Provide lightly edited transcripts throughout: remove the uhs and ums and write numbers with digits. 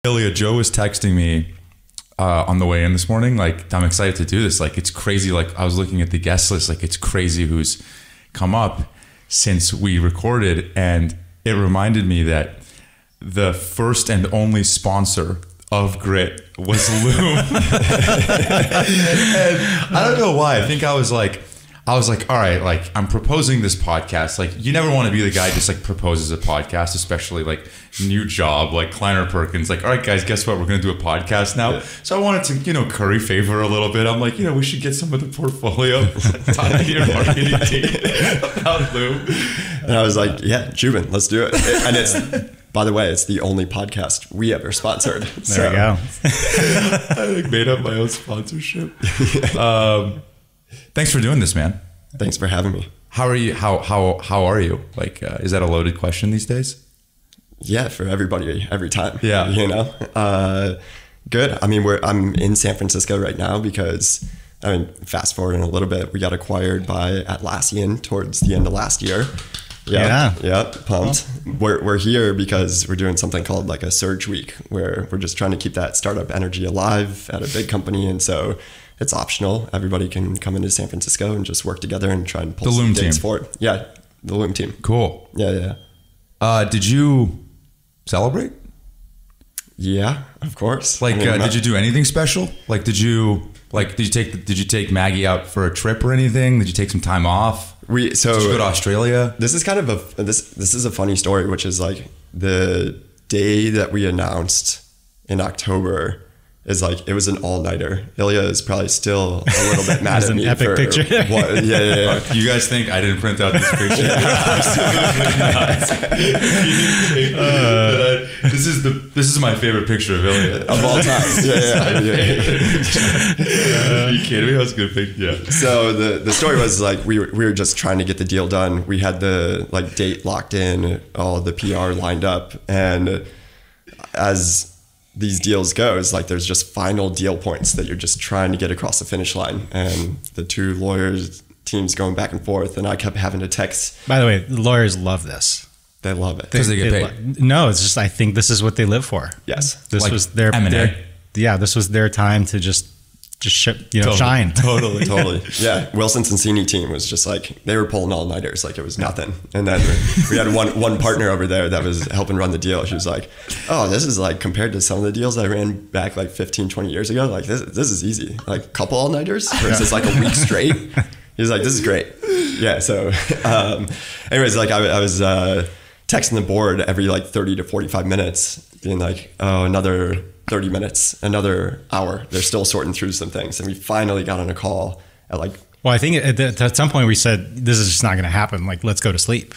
Ilya, Joe was texting me on the way in this morning. Like, I'm excited to do this. Like, it's crazy. Like, I was looking at the guest list. Like, it's crazy who's come up since we recorded. And it reminded me that the first and only sponsor of Grit was Loom. And I don't know why. I think I was like, all right, like, I'm proposing this podcast. Like, you never want to be the guy just like proposes a podcast, especially like new job, like Kleiner Perkins. Like, all right, guys, guess what? We're going to do a podcast now. Yeah. So I wanted to, curry favor a little bit. I'm like, we should get some of the portfolio. Talk to your marketing team about Loom. And I was like, yeah, Jubin, let's do it. And it's, by the way, it's the only podcast we ever sponsored. There you go. I like made up my own sponsorship. Thanks for doing this, man. Thanks for having me. How are you? How are you? Like, is that a loaded question these days? Yeah, for everybody, every time. Yeah. Good. I mean, I'm in San Francisco right now because, fast forward in a little bit, we got acquired by Atlassian towards the end of last year. Yeah. Pumped. We're here because we're doing something called like a Surge Week, where we're just trying to keep that startup energy alive at a big company, and so it's optional. Everybody can come into San Francisco and just work together and try and pull some things forward. Yeah, the Loom team. Cool. Yeah. Did you celebrate? Yeah, of course. Like, did you do anything special? Like, did you take Maggie out for a trip or anything? Did you take some time off? Did you go to Australia? This is kind of this is a funny story, which is like the day that we announced in October is like, it was an all-nighter. Ilya is probably still a little bit mad at me. Epic for picture. What, yeah. You guguys think I didn't print out this picture? This is my favorite picture of Ilya of all time. Yeah. Are you kidding me? That was a good picture. Yeah. So the story was like, we were just trying to get the deal done. We had the like date locked in, all the PR lined up, and as these deals go, is like there's just final deal points that you're just trying to get across the finish line, and the two lawyers teams going back and forth, and I kept having to text. By the way, the lawyers love this. They love it because they get paid. No, it's just, I think this is what they live for. Yes, this like was their M&A. This was their time to just shine. Totally. Yeah, Wilson Sonsini team was just like, they were pulling all-nighters like it was nothing. And then we had one partner over there that was helping run the deal. She was like, oh, this is like, compared to some of the deals I ran back like 15, 20 years ago, like this is easy. Like a couple all-nighters versus like a week straight. He was like, this is great. Yeah, so anyways, like I was texting the board every like 30 to 45 minutes, being like, oh, another 30 minutes, another hour. They're still sorting through some things. And we finally got on a call at like... Well, I think at some point we said, this is just not going to happen. Like, let's go to sleep.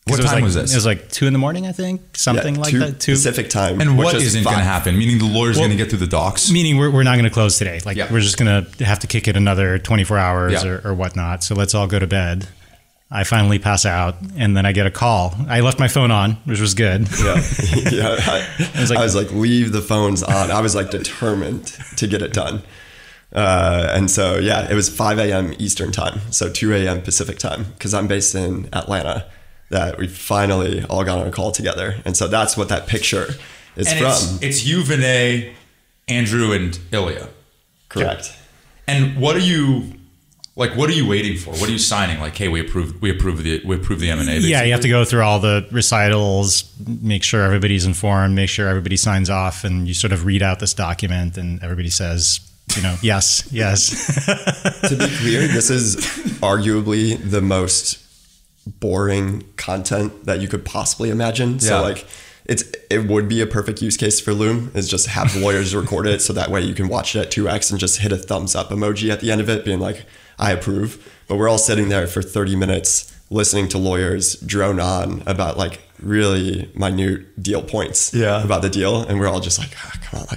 What time was this? It was like 2 a.m, I think. Something like that. 2 Pacific time. And what isn't going to happen? Meaning the lawyer's going to get through the docs? Meaning we're not going to close today. Like, we're just going to have to kick it another 24 hours or whatnot. So let's all go to bed. I finally pass out, and then I get a call. I left my phone on, which was good. Yeah. I was like, leave the phones on. I was like determined to get it done. And so, yeah, it was 5 a.m. Eastern time. So 2 a.m. Pacific time, because I'm based in Atlanta, that we finally all got on a call together. And so that's what that picture is from. It's you, Vinay, Andrew, and Ilya. Correct. And what are you waiting for? What are you signing? Like, hey, we approve the M&A. Basically. Yeah, you have to go through all the recitals, make sure everybody's informed, make sure everybody signs off, and you sort of read out this document, and everybody says, yes. To be clear, this is arguably the most boring content that you could possibly imagine. So like, it would be a perfect use case for Loom, is just have lawyers record it, so that way you can watch it at 2x and just hit a thumbs up emoji at the end of it, being like, I approve. But we're all sitting there for 30 minutes listening to lawyers drone on about like really minute deal points about the deal, and we're all just like, come on,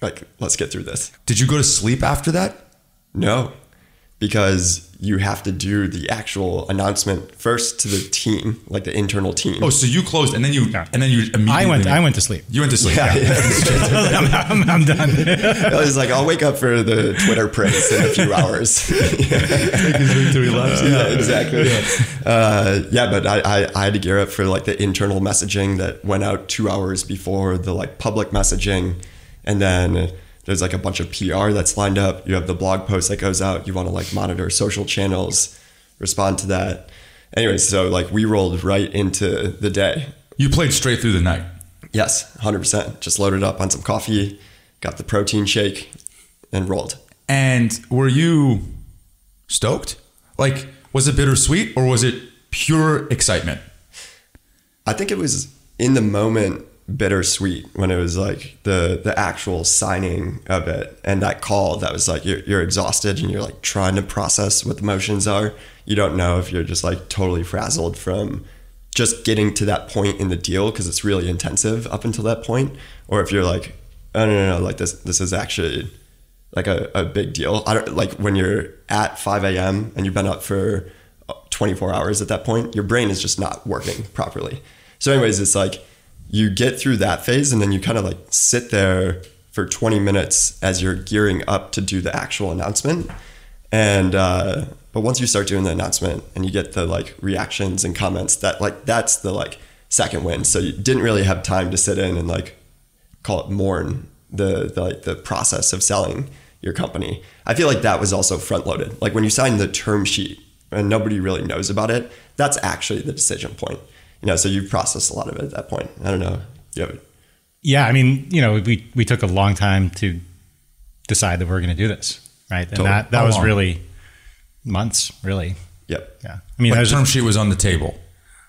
like let's get through this. Did you go to sleep after that? No. because you have to do the actual announcement first to the team, like the internal team. Oh, so you closed and then you immediately. I went to sleep. You went to sleep. Yeah. I'm done. I was like, I'll wake up for the Twitter praise in a few hours. Take his victory laps. Yeah, exactly. But I had to gear up for like the internal messaging that went out 2 hours before the like public messaging, and then there's like a bunch of PR that's lined up. You have the blog post that goes out. You want to like monitor social channels, respond to that. Anyways, so like we rolled right into the day. You played straight through the night. Yes, 100%. Just loaded up on some coffee, got the protein shake, and rolled. And were you stoked? Like, was it bittersweet or was it pure excitement? I think it was in the moment bittersweet when it was like the actual signing of it and that call that was like you're exhausted and you're like trying to process what the emotions are. You don't know if you're just like totally frazzled from just getting to that point in the deal because it's really intensive up until that point, or if you're like, oh no, like this is actually like a big deal. I don't like when you're at 5 a.m. and you've been up for 24 hours at that point, your brain is just not working properly. So anyways, it's like you get through that phase and then you kind of like sit there for 20 minutes as you're gearing up to do the actual announcement. And, but once you start doing the announcement and you get the like reactions and comments, that like, that's the like second win. So you didn't really have time to sit in and like call it mourn the process of selling your company. I feel like that was also front loaded. Like when you sign the term sheet and nobody really knows about it, that's actually the decision point. So you've processed a lot of it at that point. I don't know. Yeah, I mean, we took a long time to decide that we're going to do this, right? And Totally. that was really months, really. Yep. Yeah. I mean, The term sheet was on the table.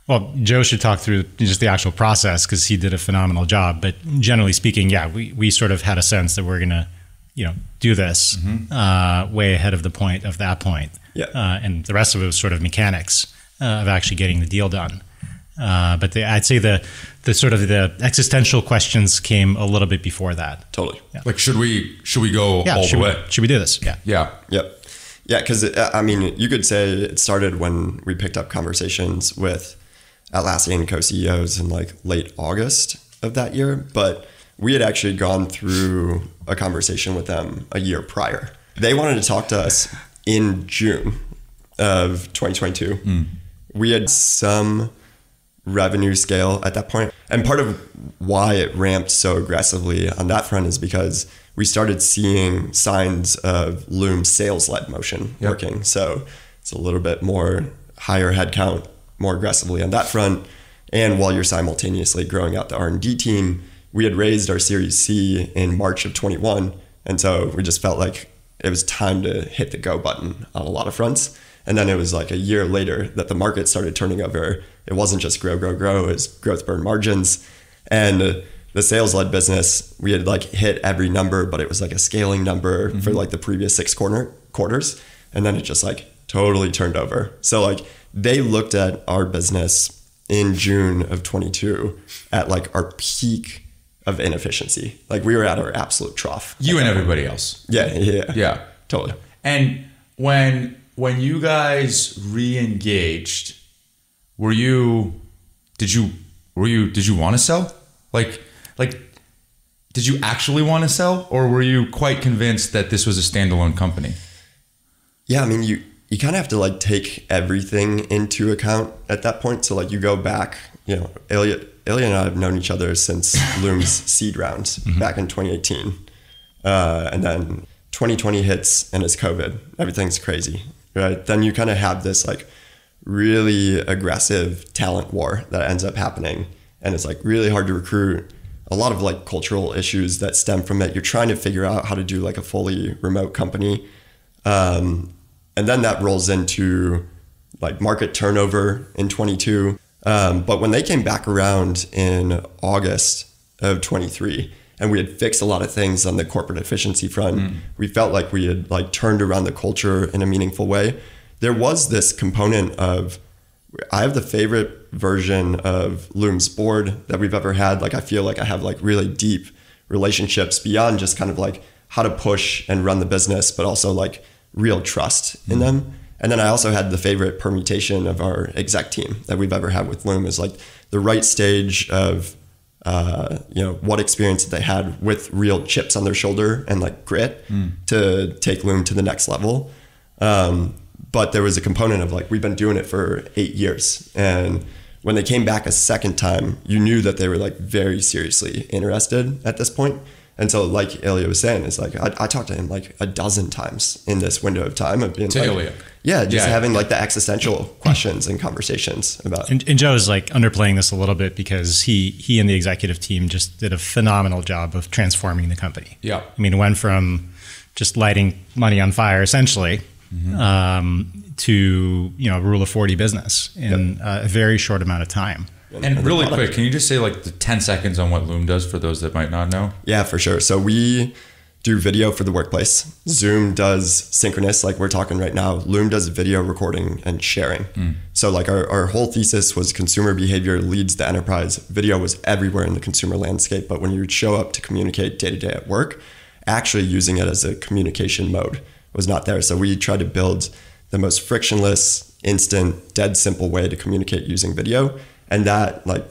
Well, Joe should talk through just the actual process because he did a phenomenal job. But generally speaking, yeah, we sort of had a sense that we're going to, do this way ahead of that point. Yeah. And the rest of it was sort of mechanics of actually getting the deal done. But I'd say the sort of the existential questions came a little bit before that. Totally. Yeah. Like, should we go all the way? Should we do this? Yeah. Yeah. Yep. Yeah. Cause I mean, you could say it started when we picked up conversations with Atlassian co-CEOs in like late August of that year, but we had actually gone through a conversation with them a year prior. They wanted to talk to us in June of 2022. We had some revenue scale at that point. And part of why it ramped so aggressively on that front is because we started seeing signs of Loom's sales-led motion working. So it's a little bit more higher headcount, more aggressively on that front. And while you're simultaneously growing out the R&D team, we had raised our Series C in March of 21. And so we just felt like it was time to hit the go button on a lot of fronts. And then it was like a year later that the market started turning over. It wasn't just grow, it was growth burn margins. And the sales-led business, we had like hit every number, but it was like a scaling number for like the previous 6 quarters. And then it just like totally turned over. So like they looked at our business in June of 22 at like our peak of inefficiency. Like we were at our absolute trough. You and everybody else. Yeah. Totally. And when you guys re-engaged, did you want to sell? Like, did you actually want to sell, or were you quite convinced that this was a standalone company? Yeah, I mean, you kind of have to like take everything into account at that point. So like you go back, Ilya and I have known each other since Loom's seed rounds back in 2018. And then 2020 hits and it's COVID. Everything's crazy, right? Then you kind of have this like really aggressive talent war that ends up happening. And it's like really hard to recruit. A lot of like cultural issues that stem from it. You're trying to figure out how to do like a fully remote company. And then that rolls into like market turnover in 22. But when they came back around in August of 23 and we had fixed a lot of things on the corporate efficiency front, we felt like we had like turned around the culture in a meaningful way. There was this component of, I have the favorite version of Loom's board that we've ever had. Like I feel like I have like really deep relationships beyond just kind of like how to push and run the business, but also like real trust in them. And then I also had the favorite permutation of our exec team that we've ever had with Loom is like the right stage of, what experience they had with real chips on their shoulder and like grit to take Loom to the next level. But there was a component of like, we've been doing it for 8 years. And when they came back a second time, you knew that they were like very seriously interested at this point. And so like Ilya was saying, it's like, I talked to him like a dozen times in this window of time of being to like, Ilya. yeah, just having like the existential questions and conversations about. And Joe's like underplaying this a little bit because he and the executive team just did a phenomenal job of transforming the company. Yeah. I mean, it went from just lighting money on fire essentially to, a rule of 40 business in a very short amount of time. And really quick, can you just say like the 10 seconds on what Loom does for those that might not know? Yeah, for sure. So we do video for the workplace. Zoom does synchronous, like we're talking right now. Loom does video recording and sharing. So like our whole thesis was consumer behavior leads the enterprise. Video was everywhere in the consumer landscape, but when you would show up to communicate day to day at work, actually using it as a communication mode was not there. So we tried to build the most frictionless, instant, dead simple way to communicate using video. And that like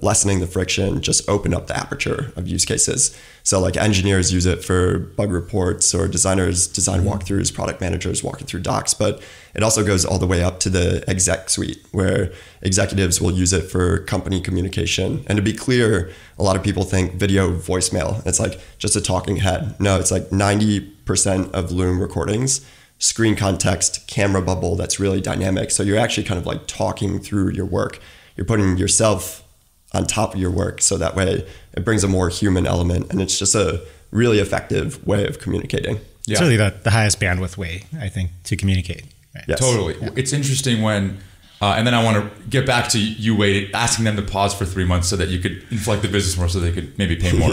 lessening the friction just opened up the aperture of use cases. So like engineers use it for bug reports or designers design walkthroughs, product managers walking through docs, but it also goes all the way up to the exec suite where executives will use it for company communication. And to be clear, a lot of people think video voicemail, it's like just a talking head. No, it's like 90% of Loom recordings, screen context, camera bubble that's really dynamic. So you're actually kind of like talking through your work. You're putting yourself on top of your work. So that way it brings a more human element. And it's just a really effective way of communicating. It's really the highest bandwidth way, I think, to communicate. Right? Yes. Totally. Yeah. It's interesting when, and then I want to get back to you, Wade, asking them to pause for 3 months so that you could inflect the business more so they could maybe pay more.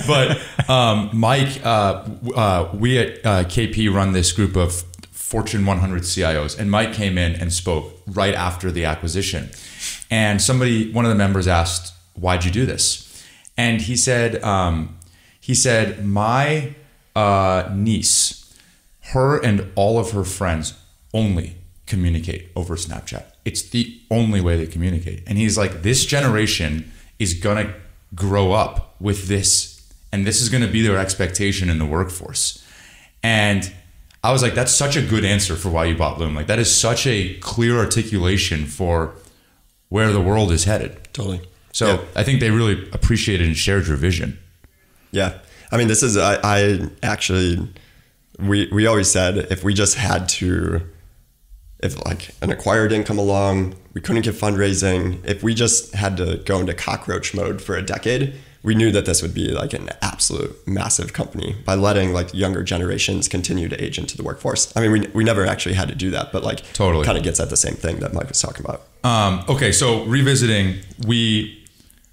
But Mike, we at KP run this group of Fortune 100 CIOs, and Mike came in and spoke right after the acquisition. And one of the members asked, "Why'd you do this?" And he said, my niece, her and all of her friends only communicate over Snapchat. It's the only way they communicate. And he's like, this generation is gonna grow up with this, and this is gonna be their expectation in the workforce. And I was like, that's such a good answer for why you bought Loom. Like that is such a clear articulation for where the world is headed. Totally. So yeah. I think they really appreciated and shared your vision. Yeah. I mean, this is, I actually, we always said if we just had to, if like an acquirer didn't come along, we couldn't get fundraising, if we just had to go into cockroach mode for a decade, we knew that this would be like an absolute massive company by letting like younger generations continue to age into the workforce. I mean, we never actually had to do that, but like totally kind of gets at the same thing that Mike was talking about. Okay, so revisiting,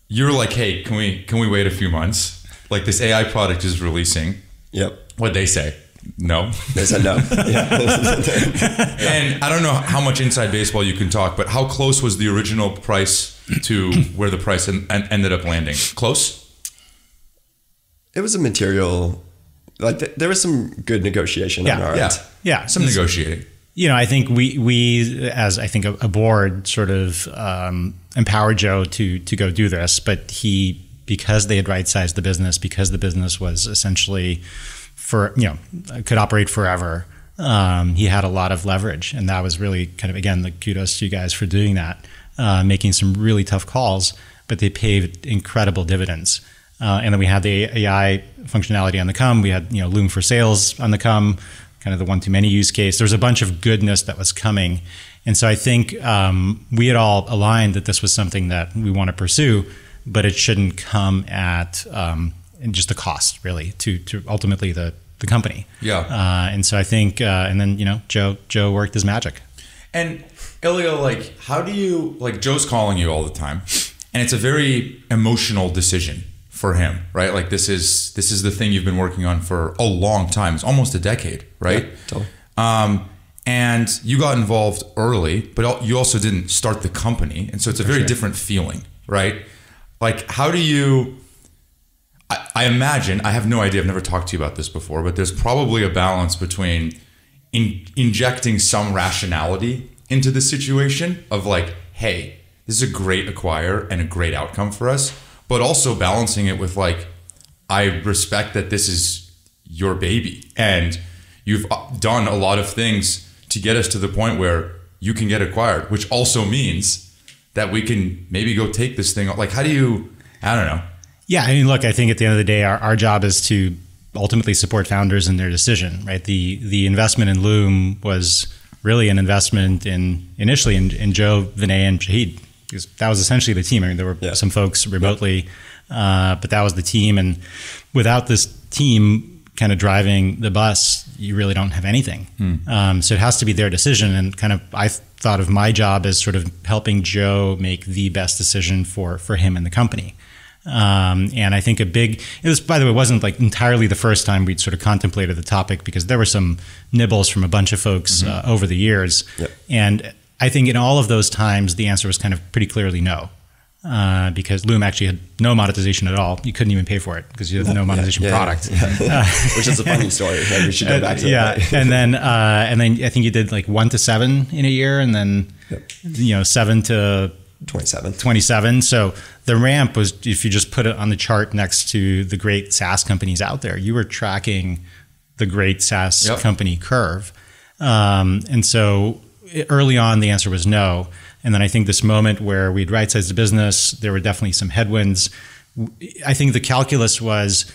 you're like, hey, can we wait a few months? Like this AI product is releasing. Yep. What'd they say? No. They said no. Yeah. And I don't know how much inside baseball you can talk, but how close was the original price to where the price ended up landing? Close? It was a material, like there was some good negotiation on our end. Yeah, some negotiating. I think we as I think a board sort of empowered Joe to go do this, but because they had right-sized the business, because the business was essentially could operate forever, he had a lot of leverage, and that was really kind of, again, the kudos to you guys for doing that, making some really tough calls, but they paid incredible dividends. And then we had the AI functionality on the come. We had Loom for Sales on the come, kind of the one-to-many use case. There was a bunch of goodness that was coming. And so I think we had all aligned that this was something that we want to pursue, but it shouldn't come at just the cost, really, to ultimately the company. Yeah. And so I think, and then, Joe worked his magic. And Ilya, like, how do you, like, Joe's calling you all the time, and it's a very emotional decision for him, right? Like this is the thing you've been working on for a long time. It's almost a decade, right? Yeah, totally. And you got involved early, but you also didn't start the company. And so it's a very different feeling, right? Like how do you, I imagine, I have no idea, I've never talked to you about this before, but there's probably a balance between injecting some rationality into the situation of like, hey, this is a great acquire and a great outcome for us, but also balancing it with like, I respect that this is your baby and you've done a lot of things to get us to the point where you can get acquired, which also means that we can maybe go take this thing. Like, how do you, I don't know. Yeah, I mean, look, I think at the end of the day, our job is to ultimately support founders in their decision, right? The investment in Loom was really an investment initially in Joe, Vinay, and Shahid, because that was essentially the team. I mean, there were some folks remotely, but that was the team. And without this team kind of driving the bus, you really don't have anything. So it has to be their decision. And kind of, I thought of my job as sort of helping Joe make the best decision for him and the company. And I think it was, by the way, it wasn't like entirely the first time we'd sort of contemplated the topic, because there were some nibbles from a bunch of folks over the years. Yep. And I think in all of those times, the answer was kind of pretty clearly no, because Loom actually had no monetization at all. You couldn't even pay for it because you had no monetization product. Which is a funny story. We should go back to that. And then I think you did like 1 to 7 in a year, and then 7 to 27. So the ramp was, if you just put it on the chart next to the great SaaS companies out there, you were tracking the great SaaS company curve. And so early on, the answer was no. And then I think this moment where we'd right-sized the business, there were definitely some headwinds. I think the calculus was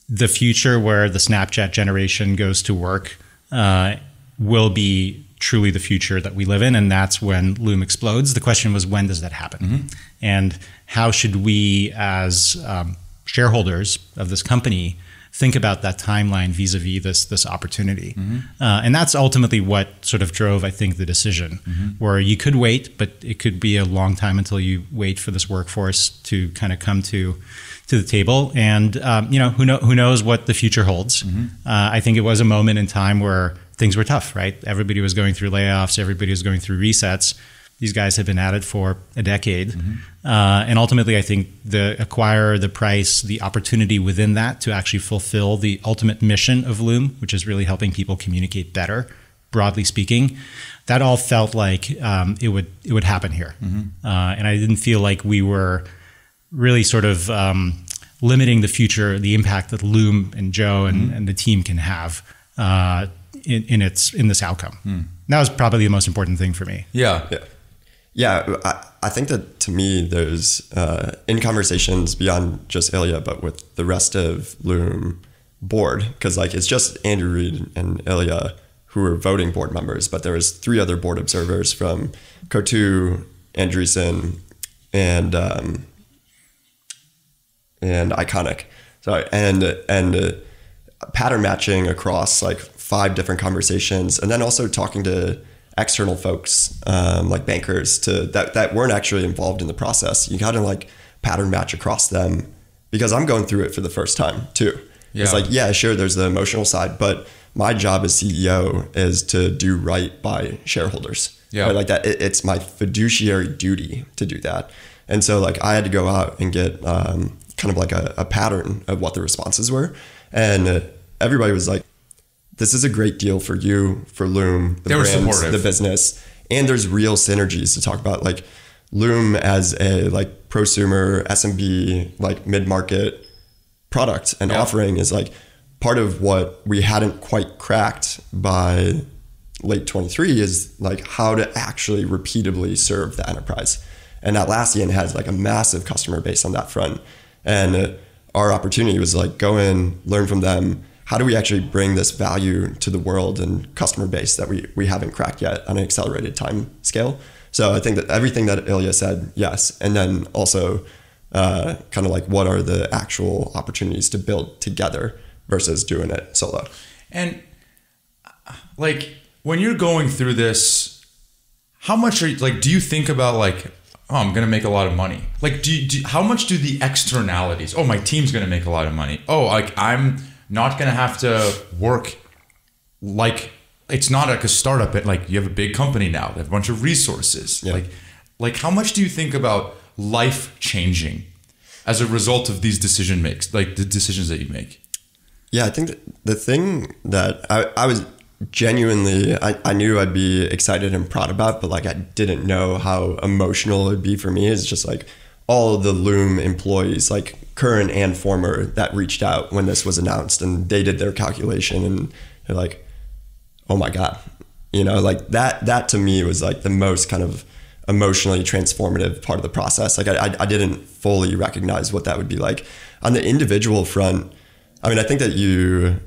the future where the Snapchat generation goes to work will be truly the future that we live in, and that's when Loom explodes. The question was, when does that happen? And how should we as shareholders of this company think about that timeline vis-a-vis this opportunity? And that's ultimately what sort of drove, I think, the decision, where you could wait, but it could be a long time until you wait for this workforce to kind of come to the table. And who knows what the future holds. I think it was a moment in time where things were tough, right? Everybody was going through layoffs. Everybody was going through resets. These guys have been at it for a decade. And ultimately, I think the acquire, the price, the opportunity within that to actually fulfill the ultimate mission of Loom, which is really helping people communicate better, broadly speaking, that all felt like it would happen here. And I didn't feel like we were really sort of limiting the future, the impact that Loom and Joe and the team can have in this outcome. That was probably the most important thing for me. Yeah, I think that to me, there's in conversations beyond just Ilya, but with the rest of Loom board, because like it's just Andrew Reed and Ilya who were voting board members, but there was 3 other board observers from Coatue, Andreessen, and Iconic. Sorry, and pattern matching across like 5 different conversations, and then also talking to external folks like bankers that weren't actually involved in the process. You kind of like pattern match across them, because I'm going through it for the first time too. It's like, yeah, sure, there's the emotional side, but my job as CEO is to do right by shareholders. Right? Like that, it's my fiduciary duty to do that. And so like I had to go out and get kind of like a pattern of what the responses were, and everybody was like, this is a great deal for you, for Loom, the brands, the business, and there's real synergies to talk about. Like Loom as a like prosumer, SMB, like mid-market product and offering is like part of what we hadn't quite cracked by late 23 is like how to actually repeatably serve the enterprise. And Atlassian has like a massive customer base on that front. And our opportunity was like go in, learn from them. How do we actually bring this value to the world and customer base that we haven't cracked yet on an accelerated time scale? So I think that everything that Ilya said, yes. And then also kind of like what are the actual opportunities to build together versus doing it solo? And like when you're going through this, how much are you, like, do you think about like, oh, I'm going to make a lot of money? Like, how much do the externalities, oh, my team's going to make a lot of money. Oh, like I'm not going to have to work like, it's not like a startup, but like you have a big company now, they have a bunch of resources. Like how much do you think about life changing as a result of these like the decisions that you make? Yeah, I think that the thing that I was genuinely, I knew I'd be excited and proud about, but like I didn't know how emotional it'd be for me, is just like all of the Loom employees, like current and former, that reached out when this was announced, and they did their calculation and they're like, oh my God, you know, like that to me was like the most kind of emotionally transformative part of the process. Like I didn't fully recognize what that would be like. On the individual front, I mean, I think that you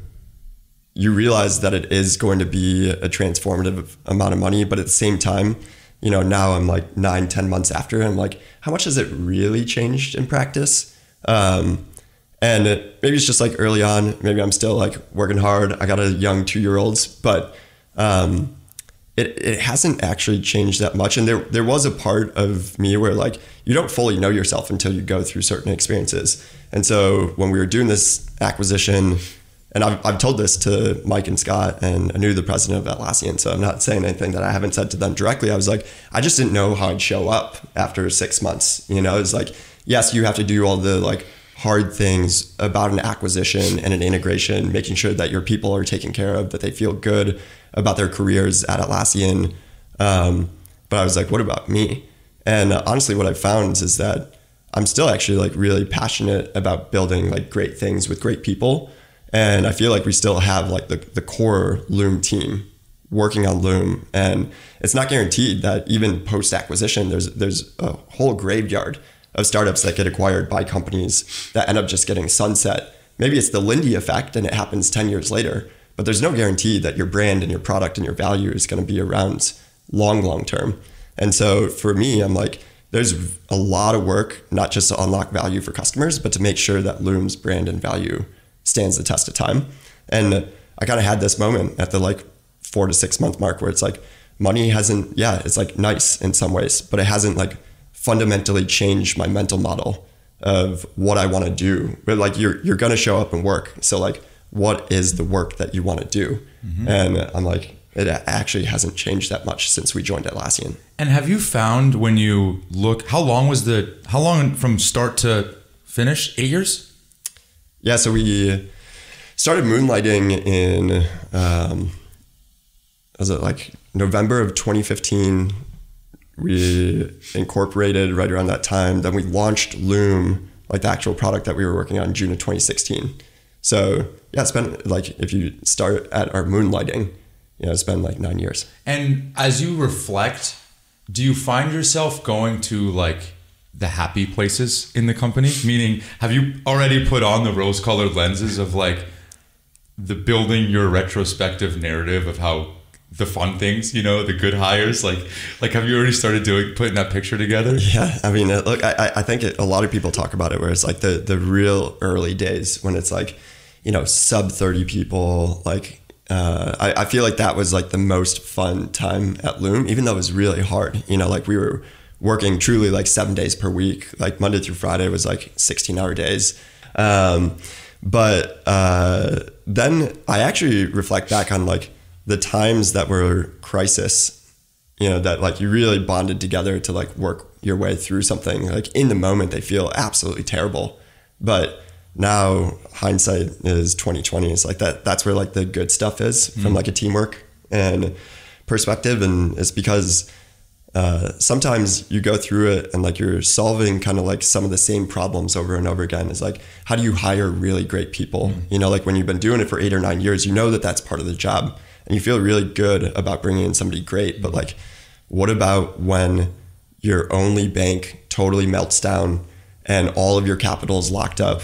realize that it is going to be a transformative amount of money, but at the same time, you know, now I'm like 9-10 months after, and I'm like, how much has it really changed in practice? And maybe it's just like early on, maybe I'm still like working hard. I got a young 2-year-old, but it hasn't actually changed that much. And there was a part of me where like, you don't fully know yourself until you go through certain experiences. And so when we were doing this acquisition, and I've told this to Mike and Scott and Anu, the president of Atlassian, so I'm not saying anything that I haven't said to them directly. I was like, I just didn't know how I'd show up after 6 months. You know, it's like, yes, you have to do all the like hard things about an acquisition and an integration, making sure that your people are taken care of, that they feel good about their careers at Atlassian. But I was like, what about me? And honestly, what I found is that I'm still actually like really passionate about building like great things with great people. And I feel like we still have like the core Loom team working on Loom, and it's not guaranteed that even post acquisition, there's a whole graveyard of startups that get acquired by companies that end up just getting sunset. Maybe it's the Lindy effect and it happens 10 years later, but there's no guarantee that your brand and your product and your value is going to be around long term. And so for me, I'm like, there's a lot of work, not just to unlock value for customers, but to make sure that Loom's brand and value stands the test of time. And I kind of had this moment at the like 4 to 6 month mark where it's like, money hasn't, yeah, it's like nice in some ways, but it hasn't like fundamentally changed my mental model of what I want to do. But like, you're going to show up and work. So like, what is the work that you want to do? Mm-hmm. And I'm like, it actually hasn't changed that much since we joined Atlassian. And have you found, when you look, how long from start to finish? 8 years? Yeah. So we started moonlighting in, was it like November of 2015? We incorporated right around that time. Then we launched Loom, like the actual product that we were working on, in June of 2016. So yeah, it's been like, if you start at our moonlighting, you know, it's been like 9 years. And as you reflect, do you find yourself going to like the happy places in the company? Meaning, have you already put on the rose-colored lenses of like the building your retrospective narrative of how the fun things, you know, the good hires, like have you already started putting that picture together? Yeah, I mean, look, I think a lot of people talk about it where it's like the real early days when it's like, you know, sub 30 people, like I feel like that was like the most fun time at Loom, even though it was really hard. You know, like we were working truly like 7 days per week, like Monday through Friday was like 16-hour days. But then I actually reflect back on like the times that were crisis, you know, that like you really bonded together to like work your way through something. Like in the moment, they feel absolutely terrible. But now hindsight is 2020. It's like that's where like the good stuff is from like a teamwork and perspective. And it's because sometimes you go through it and like you're solving kind of like some of the same problems over and over again. It's like, how do you hire really great people? You know, like when you've been doing it for 8 or 9 years, you know that that's part of the job and you feel really good about bringing in somebody great. But like, what about when your only bank totally melts down and all of your capital is locked up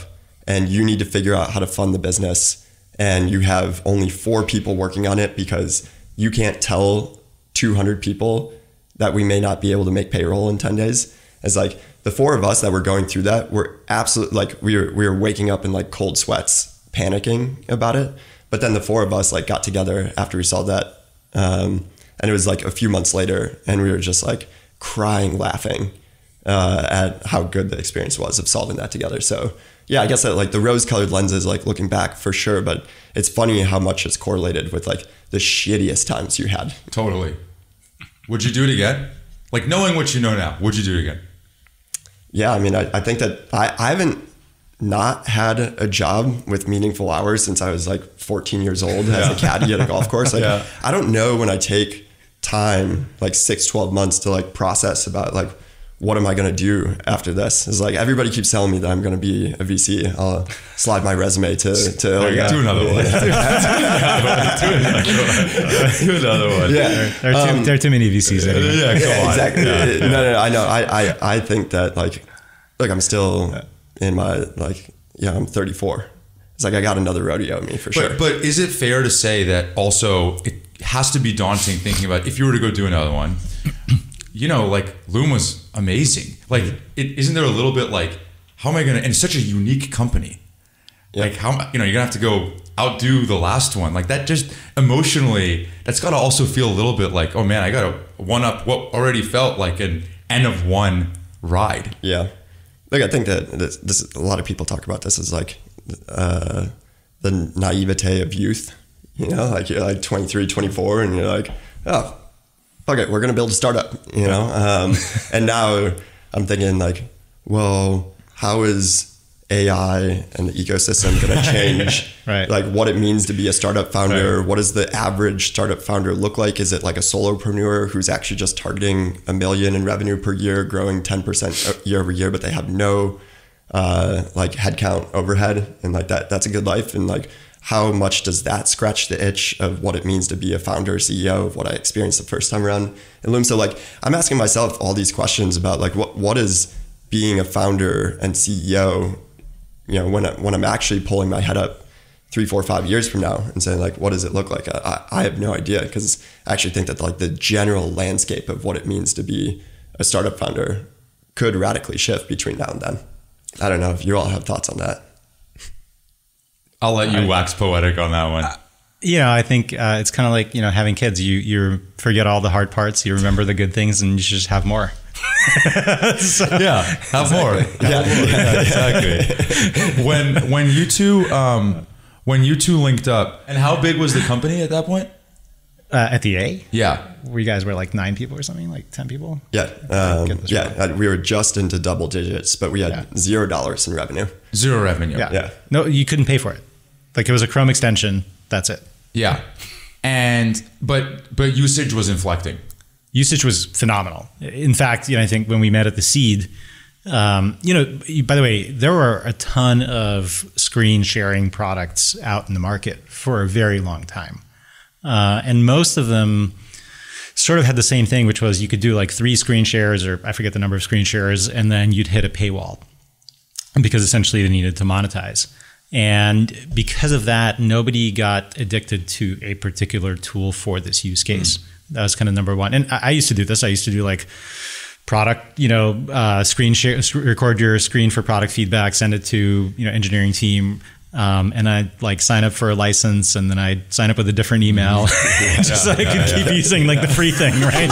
and you need to figure out how to fund the business and you have only 4 people working on it because you can't tell 200 people that we may not be able to make payroll in 10 days. It's like the 4 of us that were going through that were absolutely like, we were waking up in like cold sweats, panicking about it. But then the 4 of us like got together after we saw that. And it was like a few months later and we were just like crying, laughing at how good the experience was of solving that together. So yeah, I guess that like the rose-colored lenses, like looking back for sure, but it's funny how much it's correlated with like the shittiest times you had. Totally. Would you do it again? Like knowing what you know now, would you do it again? Yeah, I mean, I think that I haven't not had a job with meaningful hours since I was like 14 years old as a caddy at a golf course. Like, I don't know when I take time, like 6-12 months to like process about like, what am I going to do after this? It's like, everybody keeps telling me that I'm going to be a VC. I'll slide my resume to do another one. Do another one. Yeah. There are too many VCs. Yeah, come on. Exactly. Yeah. No, I know. I think that like, look, I'm still in my, like, I'm 34. It's like, I got another rodeo in me for sure. But is it fair to say that also it has to be daunting thinking about if you were to go do another one, you know, like Loom was amazing. Like, isn't there a little bit like, how am I going to, and it's such a unique company. Yeah. Like, how, you know, you're going to have to go outdo the last one. Like, that just emotionally, that's got to also feel a little bit like, oh man, I got to one up what already felt like an N of one ride. Yeah. Like, I think that this a lot of people talk about this as like the naivete of youth. You know, like you're like 23, 24 and you're like, oh, fuck it, we're going to build a startup, you know? And now I'm thinking like, well, how is AI and the ecosystem going to change right. like what it means to be a startup founder? Right. What does the average startup founder look like? Is it like a solopreneur who's actually just targeting $1 million in revenue per year, growing 10% year over year, but they have no like headcount overhead, and like that's a good life? And like, how much does that scratch the itch of what it means to be a founder, CEO, of what I experienced the first time around in Loom? So like, I'm asking myself all these questions about like, what is being a founder and CEO, you know, when I'm actually pulling my head up 3, 4, 5 years from now and saying like, what does it look like? I have no idea, because I actually think that like the general landscape of what it means to be a startup founder could radically shift between now and then. I don't know if you all have thoughts on that. I'll let you wax poetic on that one. You know, I think it's kind of like, you know, having kids. You forget all the hard parts. You remember the good things, and you should just have more. So, yeah, have more. Yeah, exactly. When you two linked up, and how big was the company at that point? At the A? Yeah. You guys were like 9 people or something, like 10 people? Yeah. We were just into double digits, but we had $0 in revenue. Zero revenue. Yeah. No, you couldn't pay for it. Like, it was a Chrome extension. That's it. Yeah. And, but usage was inflecting. Usage was phenomenal. In fact, you know, I think when we met at the seed, you know, by the way, there were a ton of screen sharing products out in the market for a very long time. And most of them sort of had the same thing, which was you could do like 3 screen shares, or I forget the number of screen shares, and then you'd hit a paywall, because essentially they needed to monetize. And because of that, nobody got addicted to a particular tool for this use case. That was kind of number one. And I used to do this. I used to do like product, you know, screen share, record your screen for product feedback, send it to, you know, engineering team. And I'd like sign up for a license, and then I'd sign up with a different email just so I could keep using like the free thing, right?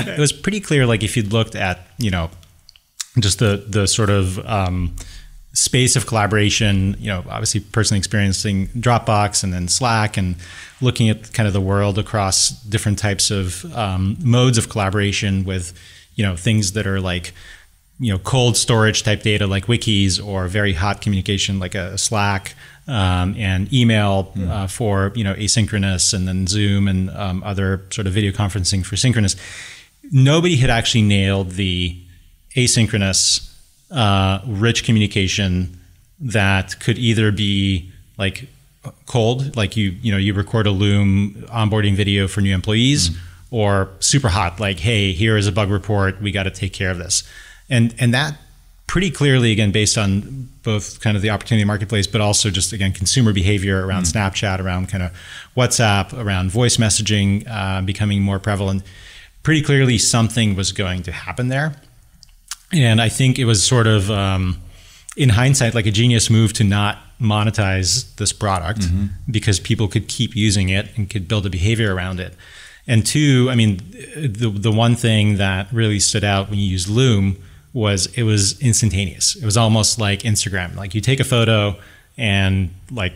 It was pretty clear, like if you'd looked at, you know, just the sort of space of collaboration, you know, obviously personally experiencing Dropbox and then Slack, and looking at kind of the world across different types of modes of collaboration with, you know, things that are like, you know, cold storage type data like wikis, or very hot communication like a Slack, and email for, you know, asynchronous, and then Zoom and other sort of video conferencing for synchronous. Nobody had actually nailed the asynchronous rich communication that could either be like cold, like you record a Loom onboarding video for new employees, or super hot, like, hey, here is a bug report, we got to take care of this. And that pretty clearly, again, based on both kind of the opportunity marketplace, but also just, again, consumer behavior around Snapchat, around kind of WhatsApp, around voice messaging becoming more prevalent. Pretty clearly something was going to happen there. And I think it was sort of, in hindsight, like a genius move to not monetize this product, because people could keep using it and could build a behavior around it. And two, I mean, the one thing that really stood out when you use Loom was it was instantaneous. It was almost like Instagram. Like, you take a photo and like,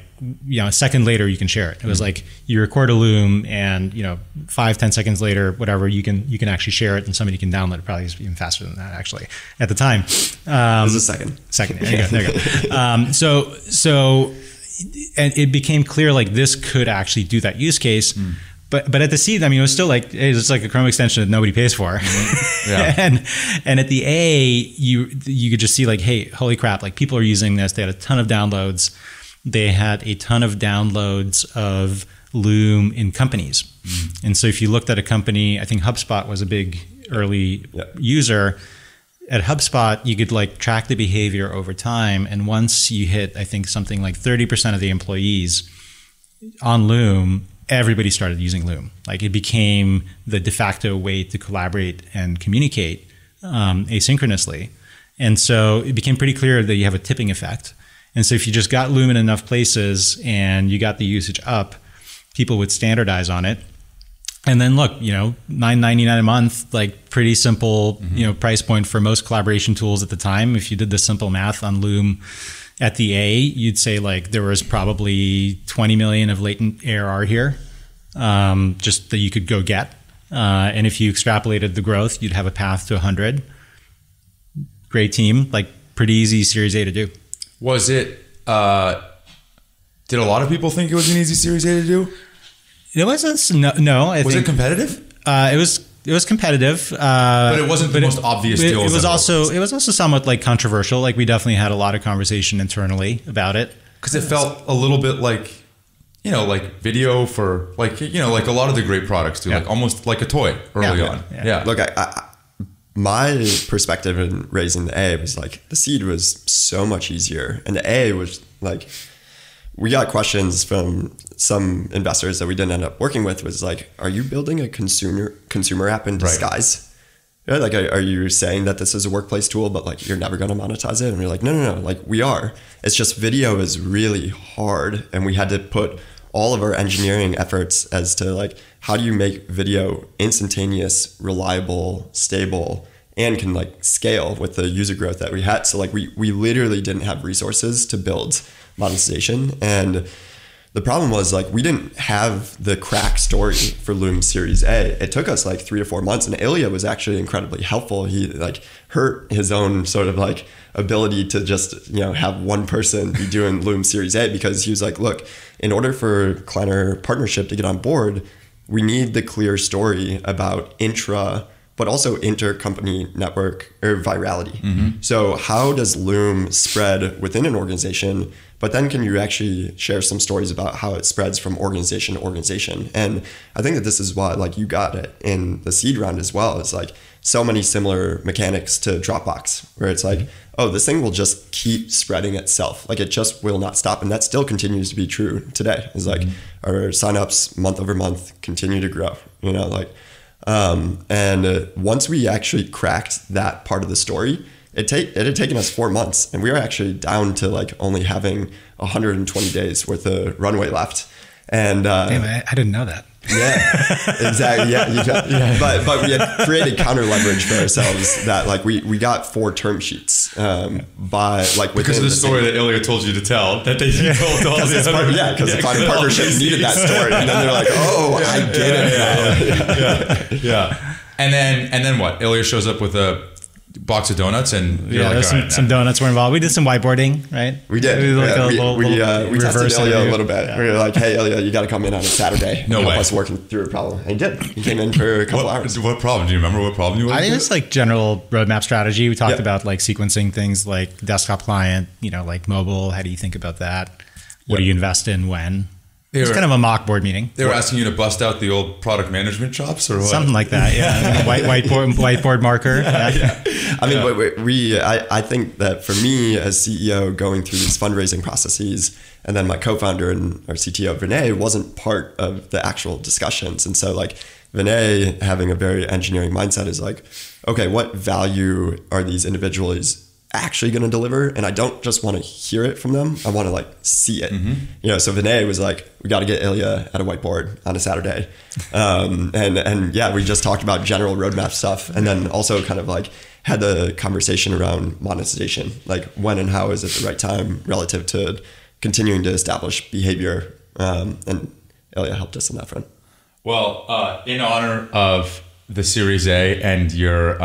a second later you can share it. It was like you record a Loom and 5-10 seconds later, whatever, you can actually share it and somebody can download it. Probably even faster than that actually at the time. It was a second. There you go. So and it became clear like this could actually do that use case. But at the seed, it was still like, it's like a Chrome extension that nobody pays for. Yeah. and at the A, you could just see like, hey, holy crap, like people are using this. They had a ton of downloads. They had a ton of downloads of Loom in companies. And so if you looked at a company, I think HubSpot was a big early user. At HubSpot, you could like track the behavior over time. And once you hit, I think something like 30% of the employees on Loom, everybody started using Loom. Like it became the de facto way to collaborate and communicate asynchronously. And so it became pretty clear that you have a tipping effect. And so if you just got Loom in enough places and you got the usage up, people would standardize on it. And then look, $9.99 a month, like pretty simple, price point for most collaboration tools at the time. If you did the simple math on Loom at the A, you'd say like there was probably 20 million of latent ARR here, just that you could go get. And if you extrapolated the growth, you'd have a path to 100. Great team, like pretty easy Series A to do. Was it, did a lot of people think it was an easy Series A to do? It wasn't, no. Was it competitive? It was competitive, but it wasn't the most obvious deal. It was also somewhat like controversial. Like we definitely had a lot of conversation internally about it because it felt a little bit like, like video for like like a lot of the great products do, like almost like a toy early on. Yeah. Look, my perspective in raising the A was like the seed was so much easier, and the A was like. We got questions from some investors that we didn't end up working with was like, are you building a consumer app in disguise? Right. Like, are you saying that this is a workplace tool, but like you're never going to monetize it? And we're like, no, like we are. It's just video is really hard. And we had to put all of our engineering efforts as to like, how do you make video instantaneous, reliable, stable, and can like scale with the user growth that we had. So like we literally didn't have resources to build monetization. And the problem was like we didn't have the crack story for Loom Series A. It took us like 3 to 4 months, and Ilya was actually incredibly helpful. He like hurt his own sort of like ability to just have one person be doing Loom Series A, because he was like, look, in order for Kleiner Partnership to get on board, we need the clear story about but also inter-company network or virality. So how does Loom spread within an organization, but then can you actually share some stories about how it spreads from organization to organization? And I think that this is why like you got it in the seed round as well. It's like so many similar mechanics to Dropbox, where it's like, oh, this thing will just keep spreading itself. Like it just will not stop. And that still continues to be true today. It's like our signups month over month continue to grow, and once we actually cracked that part of the story, it had taken us 4 months, and we were actually down to like only having 120 days worth of runway left. And damn, I didn't know that. Yeah, exactly. Yeah. But we had created counter leverage for ourselves that like we got 4 term sheets by like because of the story that Ilya told you to tell that they told all the other because the Kleiner Partnership needed that story, and then they're like, oh, I get it now. Yeah. And then what? Ilya shows up with a box of donuts, and you're like, some donuts were involved. We did some whiteboarding, right? We did. We tested Ilya a little bit. Yeah. We were like, hey, Ilya, you got to come in on a Saturday. No way. Help us working through a problem. And he did. He came in for a couple hours. What problem? Do you remember what problem you were? I think it was like general roadmap strategy. We talked about like sequencing things like desktop client, like mobile. How do you think about that? What do you invest in when? It was kind of a mock board meeting. They were asking you to bust out the old product management chops, or what? Something like that, yeah. whiteboard marker. Yeah. I mean, I think that for me as CEO, going through these fundraising processes, and then my co-founder and our CTO Vinay wasn't part of the actual discussions, and so like Vinay having a very engineering mindset is like, okay, what value are these individuals actually going to deliver? And I don't just want to hear it from them. I want to like see it. So Vinay was like, we got to get Ilya at a whiteboard on a Saturday. And yeah, we just talked about general roadmap stuff. And then also kind of like had the conversation around monetization, like when and how is it the right time relative to continuing to establish behavior. And Ilya helped us on that front. Well, in honor of the Series A and your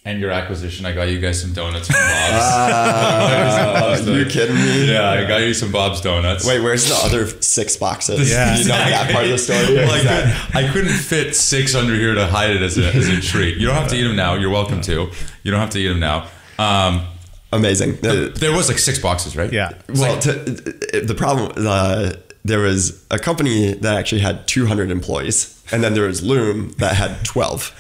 acquisition, I got you guys some donuts from Bob's. Are you kidding me? Yeah, I got you some Bob's donuts. Wait, where's the other 6 boxes? Yeah. You know that part of the story? Well, I couldn't fit 6 under here to hide it as a treat. You don't have to eat them now. You're welcome to. You don't have to eat them now. Amazing. There was like 6 boxes, right? Yeah. Well, the problem, there was a company that actually had 200 employees, and then there was Loom that had 12.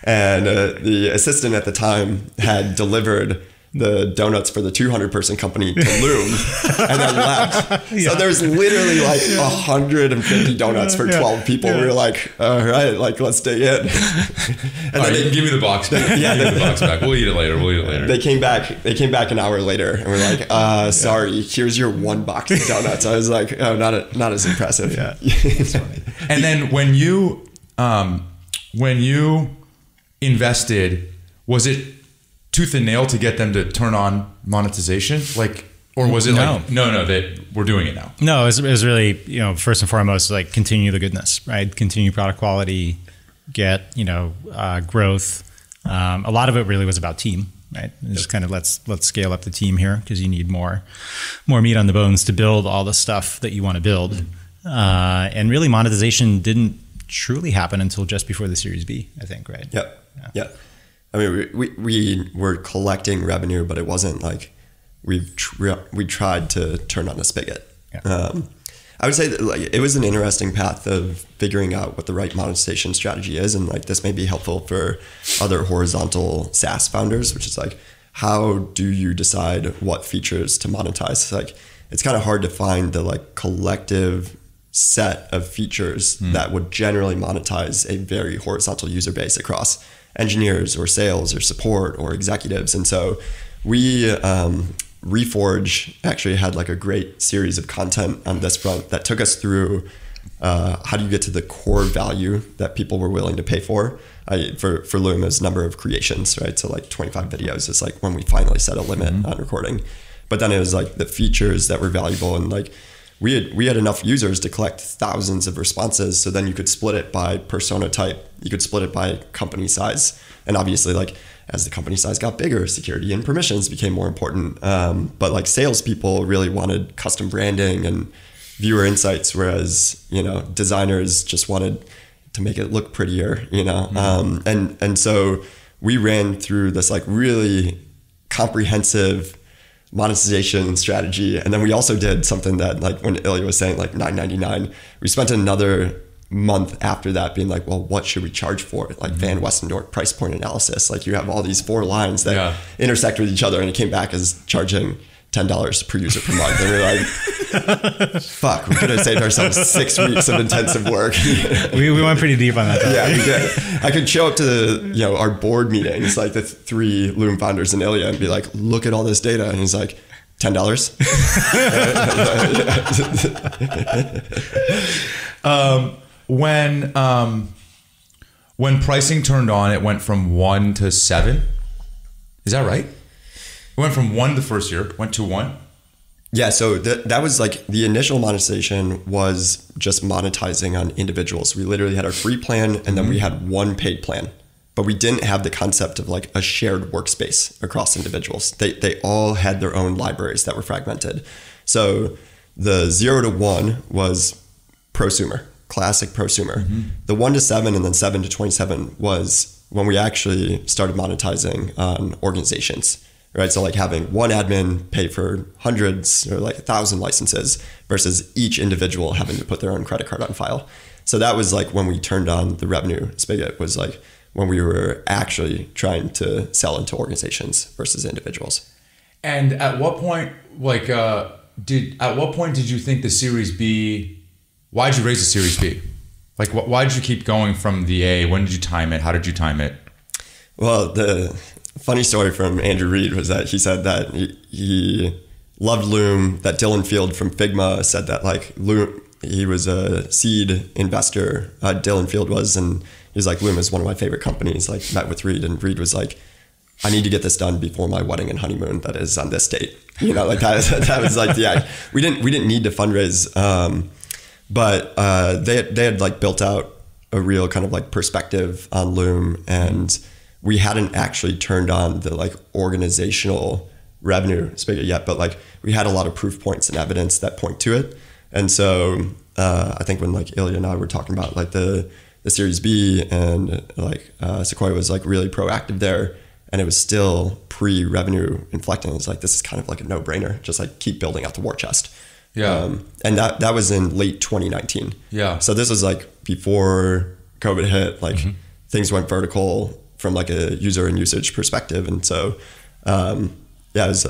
And the assistant at the time had delivered the donuts for the 200-person company to Loom and then left. Yeah. So there's literally like 150 donuts for 12 people. Yeah. We were like, all right, like, let's stay in. And All right, you can give me the box back. Give me the box back. We'll eat it later. They came back an hour later and we're like, sorry, here's your 1 box of donuts. I was like, oh, not as impressive. Yeah. And then when you invested, was it tooth and nail to get them to turn on monetization? Like, or was it like, no, that we're doing it now? No, it was really, first and foremost, like continue the goodness, right? Continue product quality, get, growth. A lot of it really was about team, right? Just kind of let's scale up the team here because you need more meat on the bones to build all the stuff that you want to build. And really monetization didn't truly happen until just before the Series B, I think, right? Yeah. I mean, we were collecting revenue, but it wasn't like we tried to turn on the spigot. Yeah. I would say that like it was an interesting path of figuring out what the right monetization strategy is, and like this may be helpful for other horizontal SaaS founders, which is like, how do you decide what features to monetize? Like, it's kind of hard to find the like collective set of features that would generally monetize a very horizontal user base across engineers or sales or support or executives. And so we, Reforge actually had like a great series of content on this front that took us through how do you get to the core value that people were willing to pay for. For Loom, is number of creations, right? So like 25 videos is like when we finally set a limit on recording. But then it was like the features that were valuable, and like we had enough users to collect thousands of responses. So then you could split it by persona type, you could split it by company size, and obviously like as the company size got bigger, security and permissions became more important. But like salespeople really wanted custom branding and viewer insights, whereas designers just wanted to make it look prettier. And so we ran through this like really comprehensive monetization strategy. And then we also did something that, like when Ilya was saying like $9.99, we spent another month after that being like, well, what should we charge for it? Like Van Westendorp price point analysis. Like you have all these 4 lines that intersect with each other, and it came back as charging $10 per user per month. And we're like, fuck, we could have saved ourselves 6 weeks of intensive work. We went pretty deep on that. Yeah, we did. I could show up to our board meetings, like the 3 Loom founders and Ilya, and be like, look at all this data. And he's like, $10. When pricing turned on, it went from 1 to 7. Is that right? It went from 1 the first year, went to 1. Yeah, so that was like the initial monetization was just monetizing on individuals. We literally had our free plan, and then we had 1 paid plan, but we didn't have the concept of like a shared workspace across individuals. They all had their own libraries that were fragmented. So the 0 to 1 was prosumer, classic prosumer. The 1 to 7 and then 7 to 27 was when we actually started monetizing on organizations. Right, so like having 1 admin pay for hundreds or like 1,000 licenses versus each individual having to put their own credit card on file. So that was like when we turned on the revenue spigot, was like when we were actually trying to sell into organizations versus individuals. And at what point, did you think the Series B? Why did you raise the Series B? Like, why did you keep going from the A? When did you time it? How did you time it? Well, the funny story from Andrew Reed was that he said that he loved Loom, that Dylan Field from Figma said that like Loom, he was a seed investor, Dylan Field was, and he was like, Loom is one of my favorite companies, like met with Reed, and Reed was like, I need to get this done before my wedding and honeymoon that is on this date. Like that was like, yeah, we didn't need to fundraise. But they had like built out a real kind of like perspective on Loom, and we hadn't actually turned on the like organizational revenue spigot yet, but like we had a lot of proof points and evidence that point to it. And so I think when like Ilya and I were talking about like the Series B, and like Sequoia was like really proactive there, and it was still pre-revenue inflecting. It's like, this is kind of like a no-brainer. Just like keep building out the war chest. Yeah. And that was in late 2019. Yeah. So this was like before COVID hit, like things went vertical from like a user and usage perspective. And so, it was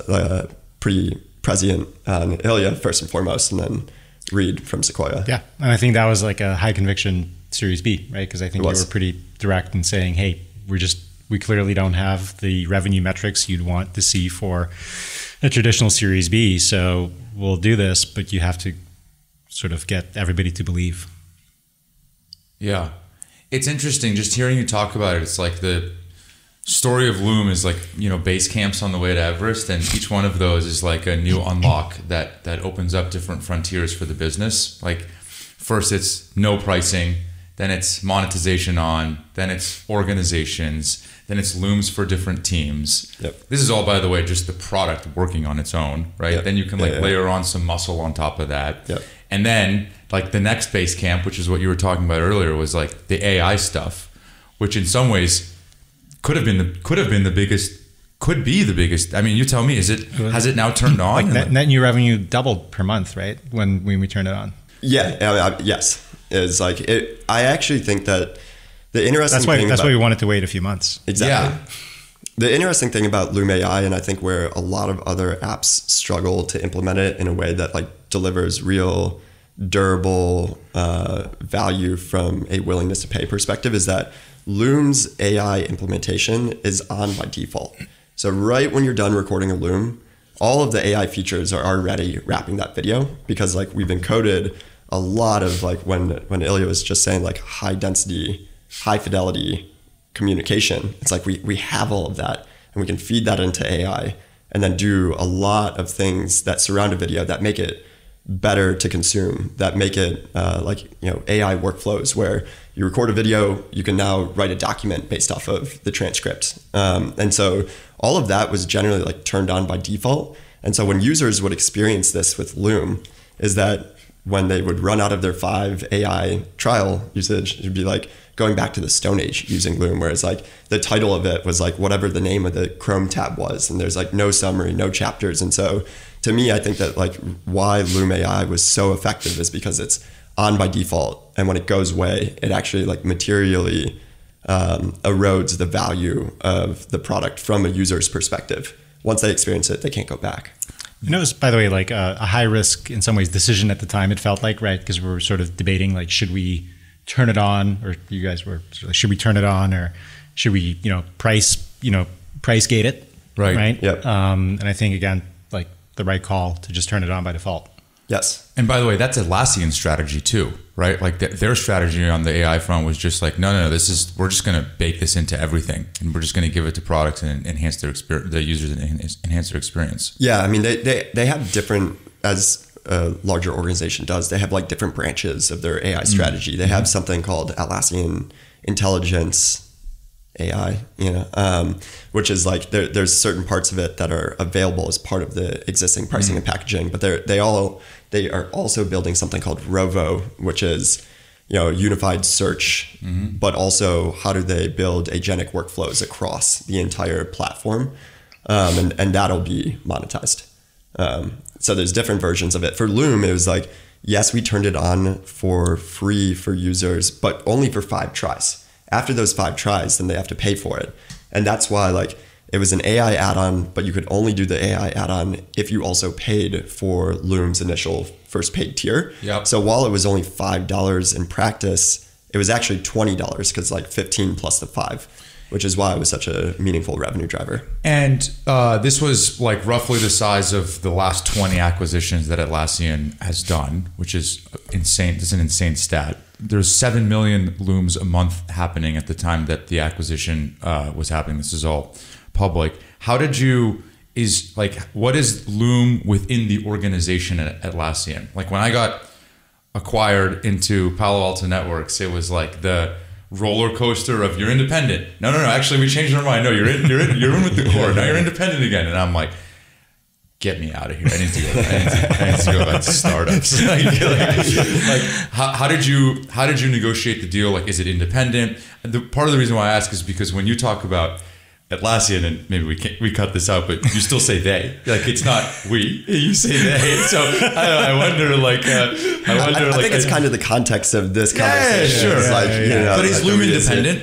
pretty prescient on Ilya first and foremost, and then Reed from Sequoia. Yeah. And I think that was like a high conviction Series B, right? Because I think you were pretty direct in saying, hey, we clearly don't have the revenue metrics you'd want to see for a traditional Series B. So we'll do this, but you have to sort of get everybody to believe. Yeah. It's interesting just hearing you talk about it. It's like the story of Loom is like, base camps on the way to Everest, and each one of those is like a new unlock that opens up different frontiers for the business. Like first it's no pricing, then it's monetization on, then it's organizations, then it's Looms for different teams. Yep. This is all, by the way, just the product working on its own, right? Yep. Then you can layer on some muscle on top of that. Yep. And then like the next base camp, which is what you were talking about earlier, was like the AI stuff, which in some ways could be the biggest. I mean, you tell me, has it now turned on? Like net new revenue doubled per month, right? When we turn it on. Yeah. Yes. It's like it. I actually think that the interesting thing. That's why we wanted to wait a few months. Exactly. Yeah. The interesting thing about Loom AI, and I think where a lot of other apps struggle to implement it in a way that like delivers real durable value from a willingness to pay perspective, is that Loom's AI implementation is on by default. So right when you're done recording a Loom, all of the AI features are already wrapping that video, because like we've encoded a lot of like when Ilya was just saying like high density, high fidelity communication. It's like we have all of that, and we can feed that into AI and then do a lot of things that surround a video that make it better to consume, that make it AI workflows where you record a video, you can now write a document based off of the transcript. And so all of that was generally like turned on by default. And so when users would experience this with Loom, is that when they would run out of their 5 AI trial usage, it'd be like going back to the Stone Age using Loom, whereas like the title of it was like whatever the name of the Chrome tab was, and there's like no summary, no chapters. And so to me, I think that like why Loom AI was so effective is because it's on by default, and when it goes away, it actually like materially erodes the value of the product from a user's perspective. Once they experience it, they can't go back. And it was, by the way, like a high risk in some ways decision at the time, it felt like, right? Because we were sort of debating, like, should we turn it on, or you guys were sort of like, should we turn it on, or should we, price gate it? Right. Yep. And I think, again, like the right call to just turn it on by default. Yes. And by the way, that's Atlassian's strategy too, right? Like their strategy on the AI front was just like, no, we're just going to bake this into everything, and we're just going to give it to products and enhance their experience, the users, and enhance their experience. Yeah, I mean, they have different, as a larger organization does, they have like different branches of their AI strategy. They have something called Atlassian Intelligence AI, which is like there's certain parts of it that are available as part of the existing pricing and packaging, but they are also building something called Rovo, which is unified search, but also how do they build agentic workflows across the entire platform, and that'll be monetized. So there's different versions of it. For Loom, it was like, yes, we turned it on for free for users, but only for 5 tries. After those 5 tries, then they have to pay for it. And that's why like it was an AI add-on, but you could only do the AI add-on if you also paid for Loom's initial first paid tier. Yep. So while it was only $5 in practice, it was actually $20 because like 15 plus the 5, which is why it was such a meaningful revenue driver. And this was like roughly the size of the last 20 acquisitions that Atlassian has done, which is insane. It's an insane stat. There's 7 million Looms a month happening at the time that the acquisition was happening. This is all public. What is Loom within the organization at Atlassian? Like when I got acquired into Palo Alto Networks, it was like the roller coaster of you're independent. No, actually we changed our mind. No, you're in with the core. Now you're independent again. And I'm like, get me out of here. I need to go back to startups. How did you negotiate the deal? Like, is it independent? Part of the reason why I ask is because when you talk about Atlassian, and maybe we cut this out, but you still say they. Like, it's not we. You say they. So I wonder. I think it's kind of the context of this conversation. Yeah, sure. But is Loom independent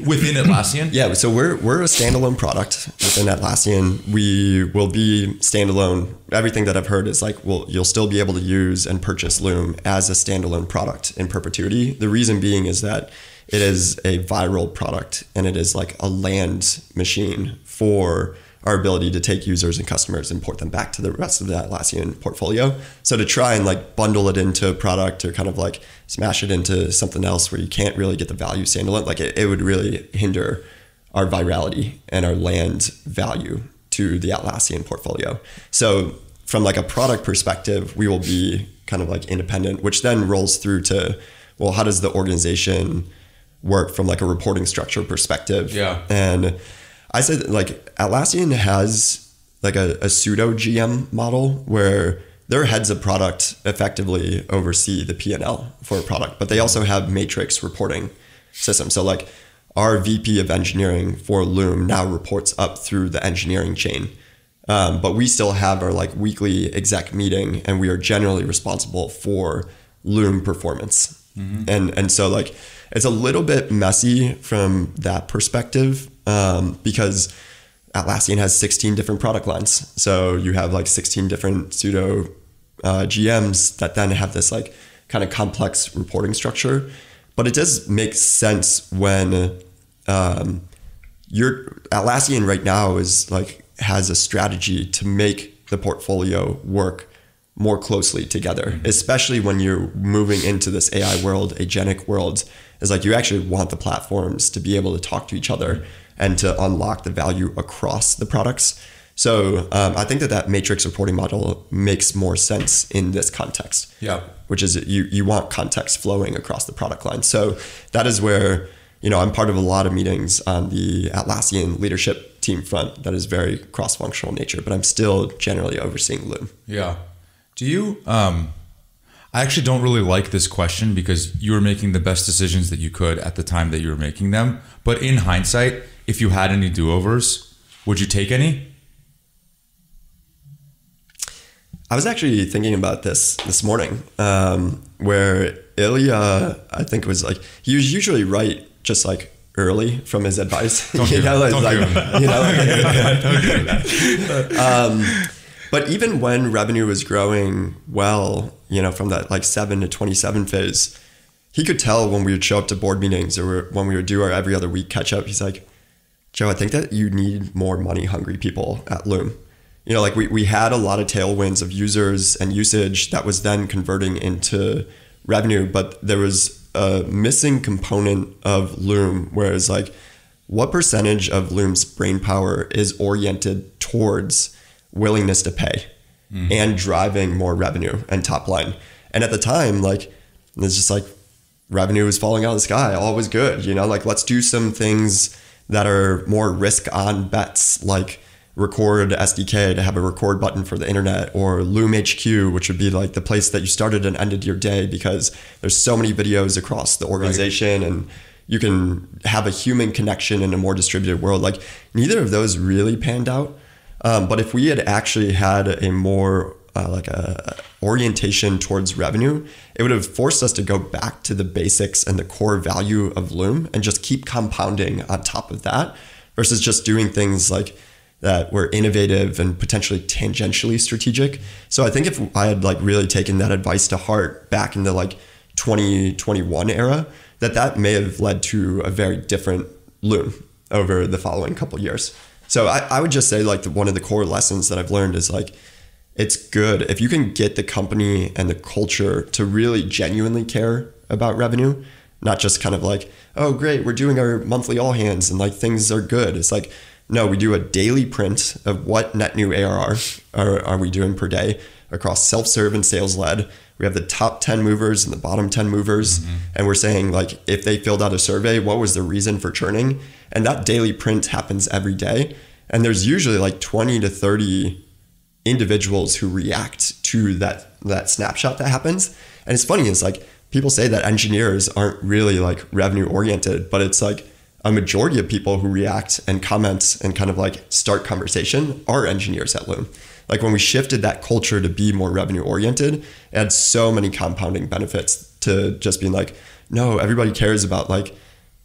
within Atlassian? Yeah. So we're a standalone product within Atlassian. We will be standalone. Everything that I've heard is like, well, you'll still be able to use and purchase Loom as a standalone product in perpetuity. The reason being is that it is a viral product, and it is like a land machine for our ability to take users and customers and port them back to the rest of the Atlassian portfolio. So to try and like bundle it into a product or kind of like smash it into something else where you can't really get the value standalone, like it would really hinder our virality and our land value to the Atlassian portfolio. So from like a product perspective, we will be kind of like independent, which then rolls through to, well, how does the organization work from like a reporting structure perspective? Yeah. And I say that like Atlassian has like a pseudo GM model where their heads of product effectively oversee the P&L for a product, but they also have matrix reporting systems. So like our VP of engineering for Loom now reports up through the engineering chain. But we still have our like weekly exec meeting, and we are generally responsible for Loom performance. Mm-hmm. And so like, it's a little bit messy from that perspective, because Atlassian has 16 different product lines. So you have like 16 different pseudo GMs that then have this like kind of complex reporting structure. But it does make sense when your Atlassian right now is like has a strategy to make the portfolio work more closely together, especially when you're moving into this AI world, agentic world. Is like you actually want the platforms to be able to talk to each other and to unlock the value across the products. So I think that matrix reporting model makes more sense in this context. Yeah, which is you want context flowing across the product line. So that is where, you know, I'm part of a lot of meetings on the Atlassian leadership team front that is very cross-functional nature, but I'm still generally overseeing Loom. Yeah. Do you? I actually don't really like this question because you were making the best decisions that you could at the time that you were making them. But in hindsight, if you had any do-overs, would you take any? I was actually thinking about this morning, where Ilya, I think was like, he was usually right just like early from his advice. Don't give him that. But even when revenue was growing well, you know, from that like 7 to 27 phase, he could tell when we would show up to board meetings or when we would do our every other week catch up. He's like, Joe, I think that you need more money hungry people at Loom. You know, like we had a lot of tailwinds of users and usage that was then converting into revenue, but there was a missing component of Loom, whereas like what percentage of Loom's brain power is oriented towards willingness to pay and driving more revenue and top line. And at the time, like, it's just like revenue was falling out of the sky. All was good. You know, like let's do some things that are more risk on bets, like Record SDK to have a record button for the internet, or Loom HQ, which would be like the place that you started and ended your day because there's so many videos across the organization, right, and you can have a human connection in a more distributed world. Like neither of those really panned out. But if we had actually had a more like a orientation towards revenue, it would have forced us to go back to the basics and the core value of Loom and just keep compounding on top of that versus just doing things like that were innovative and potentially tangentially strategic. So I think if I had like really taken that advice to heart back in the like 2021 era, that may have led to a very different Loom over the following couple years. So I would just say like one of the core lessons that I've learned is like, it's good if you can get the company and the culture to really genuinely care about revenue, not just kind of like, oh great, we're doing our monthly all hands and like things are good. It's like, no, we do a daily print of what net new ARR are we doing per day across self-serve and sales-led. We have the top 10 movers and the bottom 10 movers. And we're saying, like, if they filled out a survey, what was the reason for churning? And that daily print happens every day. And there's usually like 20 to 30 individuals who react to that snapshot that happens. And it's funny, it's like people say that engineers aren't really like revenue oriented, but it's like a majority of people who react and comment and kind of like start conversation are engineers at Loom. Like when we shifted that culture to be more revenue oriented, it had so many compounding benefits to just being like, no, everybody cares about like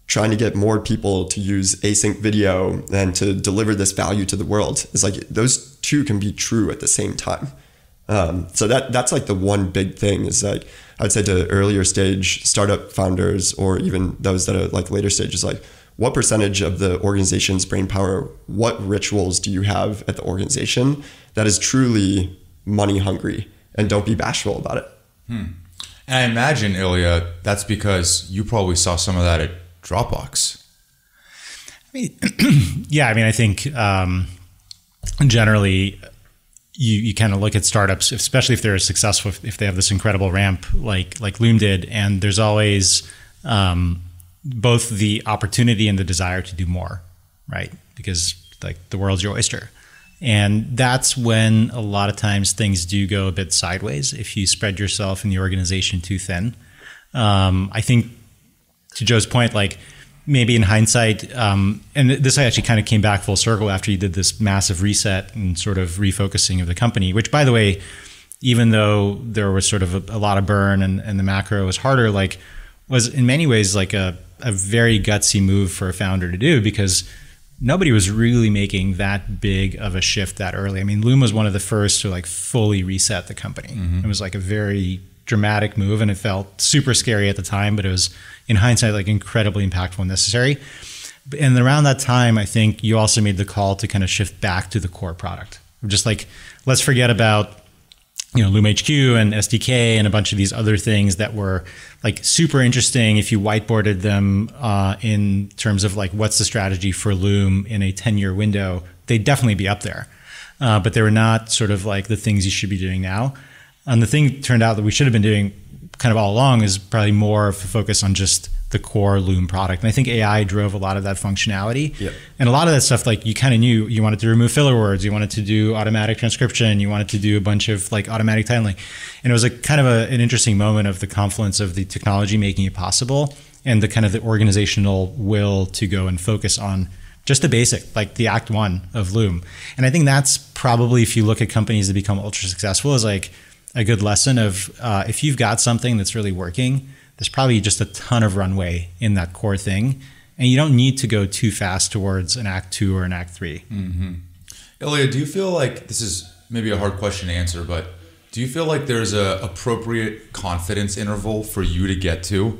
trying to get more people to use async video and to deliver this value to the world. It's like those two can be true at the same time. So that's like the one big thing is like, I'd say to earlier stage startup founders or even those that are like later stages, like what percentage of the organization's brain power, what rituals do you have at the organization that is truly money hungry, and don't be bashful about it. And I imagine, Ilya, that's because you probably saw some of that at Dropbox. Yeah, I mean, I think generally you kind of look at startups, especially if they're successful, if they have this incredible ramp like Loom did, and there's always both the opportunity and the desire to do more, right? Because like the world's your oyster. And that's when a lot of times things do go a bit sideways if you spread yourself in the organization too thin. I think to Joe's point, like maybe in hindsight, and this actually kind of came back full circle after you did this massive reset and sort of refocusing of the company, which by the way, even though there was sort of a lot of burn and the macro was harder, like was in many ways like a very gutsy move for a founder to do because nobody was really making that big of a shift that early. I mean, Loom was one of the first to like fully reset the company. It was like a very dramatic move and it felt super scary at the time, but it was in hindsight like incredibly impactful and necessary. And around that time, I think you also made the call to kind of shift back to the core product. Just like, let's forget about, you know, Loom HQ and SDK and a bunch of these other things that were like super interesting if you whiteboarded them in terms of like what's the strategy for Loom in a 10-year window, they'd definitely be up there. But they were not sort of like the things you should be doing now. And the thing turned out that we should have been doing kind of all along is probably more of a focus on just the core Loom product. And I think AI drove a lot of that functionality. Yep. And a lot of that stuff, like you kind of knew you wanted to remove filler words, you wanted to do automatic transcription, you wanted to do a bunch of like automatic titling. And it was a kind of an interesting moment of the confluence of the technology making it possible and the kind of the organizational will to go and focus on just the basic, like the act one of Loom. And I think that's probably, if you look at companies that become ultra successful, is like a good lesson of if you've got something that's really working, there's probably just a ton of runway in that core thing. And you don't need to go too fast towards an act 2 or an act 3. Ilya, do you feel like, this is maybe a hard question to answer, but do you feel like there's a appropriate confidence interval for you to get to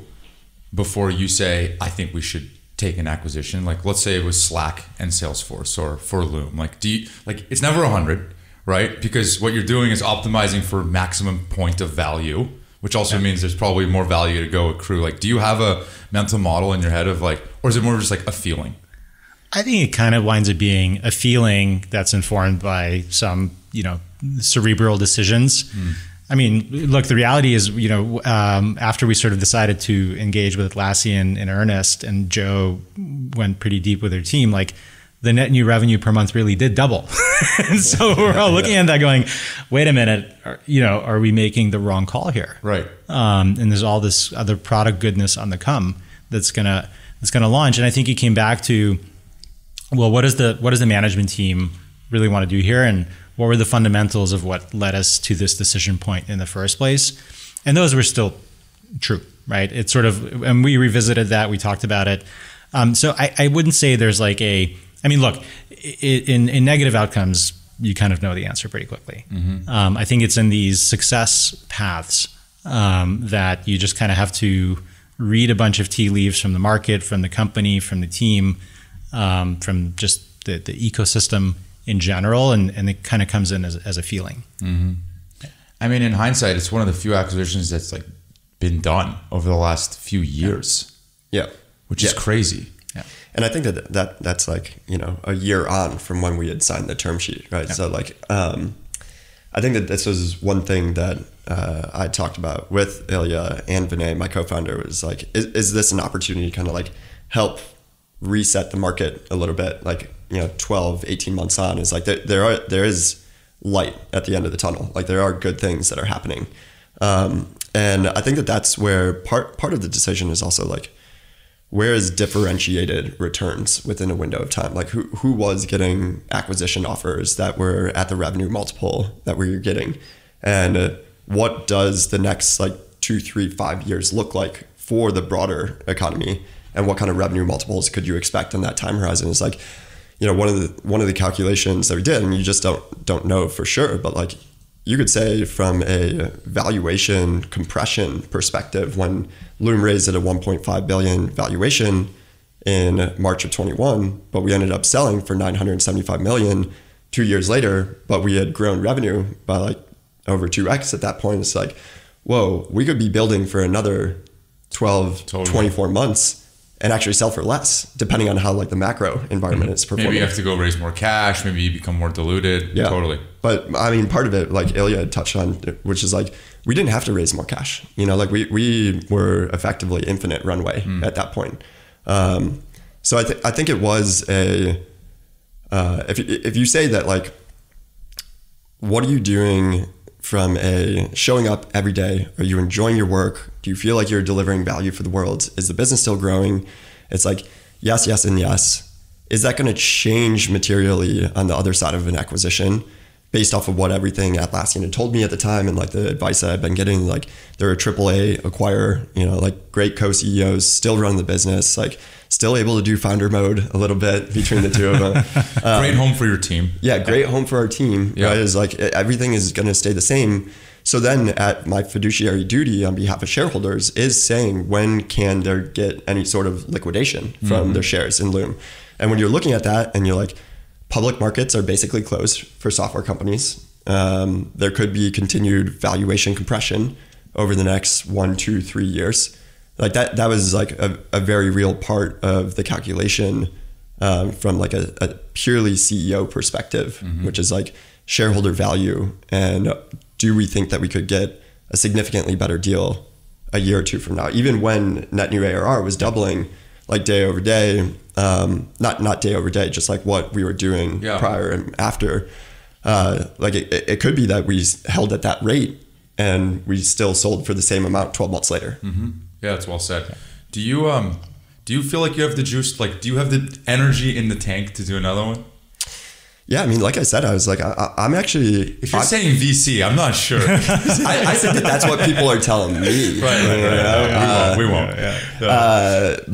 before you say, I think we should take an acquisition? Like, let's say it was Slack and Salesforce or for Loom. Like, do you, like, it's never 100, right? Because what you're doing is optimizing for maximum point of value, which also means there's probably more value to go accrue. Like, do you have a mental model in your head of like, or is it more just like a feeling? I think it kind of winds up being a feeling that's informed by some, you know, cerebral decisions. I mean, look, the reality is, you know, after we sort of decided to engage with Atlassian in earnest and Joe went pretty deep with her team, like the net new revenue per month really did double. And so we're all looking at that going, wait a minute, you know, are we making the wrong call here? Right. And there's all this other product goodness on the come that's gonna launch. And I think it came back to, well, what does the management team really want to do here? And what were the fundamentals of what led us to this decision point in the first place? And those were still true, right? It's sort of, and we revisited that, we talked about it. So I wouldn't say there's like I mean, look, in negative outcomes, you kind of know the answer pretty quickly. I think it's in these success paths that you just kind of have to read a bunch of tea leaves from the market, from the company, from the team, from just the ecosystem in general, and it kind of comes in as a feeling. I mean, in hindsight, it's one of the few acquisitions that's like been done over the last few years. Yeah. Which is crazy. Yeah. And I think that's like, a year on from when we had signed the term sheet, right? Yeah. So like, I think that this was one thing that I talked about with Ilya and Vinay, my co-founder, was like, is this an opportunity to kind of like help reset the market a little bit? Like, 12, 18 months on is like, there is light at the end of the tunnel. Like there are good things that are happening. And I think that that's where part of the decision is also like, where is differentiated returns within a window of time? Like who was getting acquisition offers that were at the revenue multiple that we were getting? And what does the next like 2, 3, 5 years look like for the broader economy? And what kind of revenue multiples could you expect in that time horizon? It's like, one of the calculations that we did, and you just don't know for sure, but like you could say from a valuation compression perspective, when Loom raised at a 1.5 billion valuation in March of 21, but we ended up selling for 975 million 2 years later, but we had grown revenue by like over 2x at that point. It's like, whoa, we could be building for another 12, 24 months and actually sell for less, depending on how like the macro environment is performing. Maybe you have to go raise more cash. Maybe you become more diluted. Yeah, totally. But I mean, part of it, like Ilya had touched on, which is like, we didn't have to raise more cash. Like we were effectively infinite runway at that point. So I think it was if you say that, like, what are you doing from showing up every day? Are you enjoying your work? Do you feel like you're delivering value for the world? Is the business still growing? It's like, yes, yes, and yes. Is that going to change materially on the other side of an acquisition based off of what everything Atlassian had told me at the time and like the advice that I've been getting? Like they're a AAA acquirer, like great co-CEOs, still run the business, like still able to do founder mode a little bit between the two of them. Great home for your team. Yeah, great home for our team. Yeah. Right? Is like everything is going to stay the same. So then at my fiduciary duty on behalf of shareholders is saying, when can there get any sort of liquidation from their shares in Loom? And when you're looking at that and you're like, public markets are basically closed for software companies. There could be continued valuation compression over the next 1, 2, 3 years. Like that was like a very real part of the calculation from like a purely CEO perspective, which is like shareholder value. And do we think that we could get a significantly better deal a year or two from now? Even when net new ARR was doubling like day over day, not day over day, just like what we were doing prior and after. Like it could be that we held at that rate and we still sold for the same amount 12 months later. Yeah, that's well said. Do you feel like you have the juice? Like, do you have the energy in the tank to do another one? Yeah, I mean, like I said, I was like, I'm actually... If you're saying VC, I'm not sure. I said that that's what people are telling me. Right. We won't.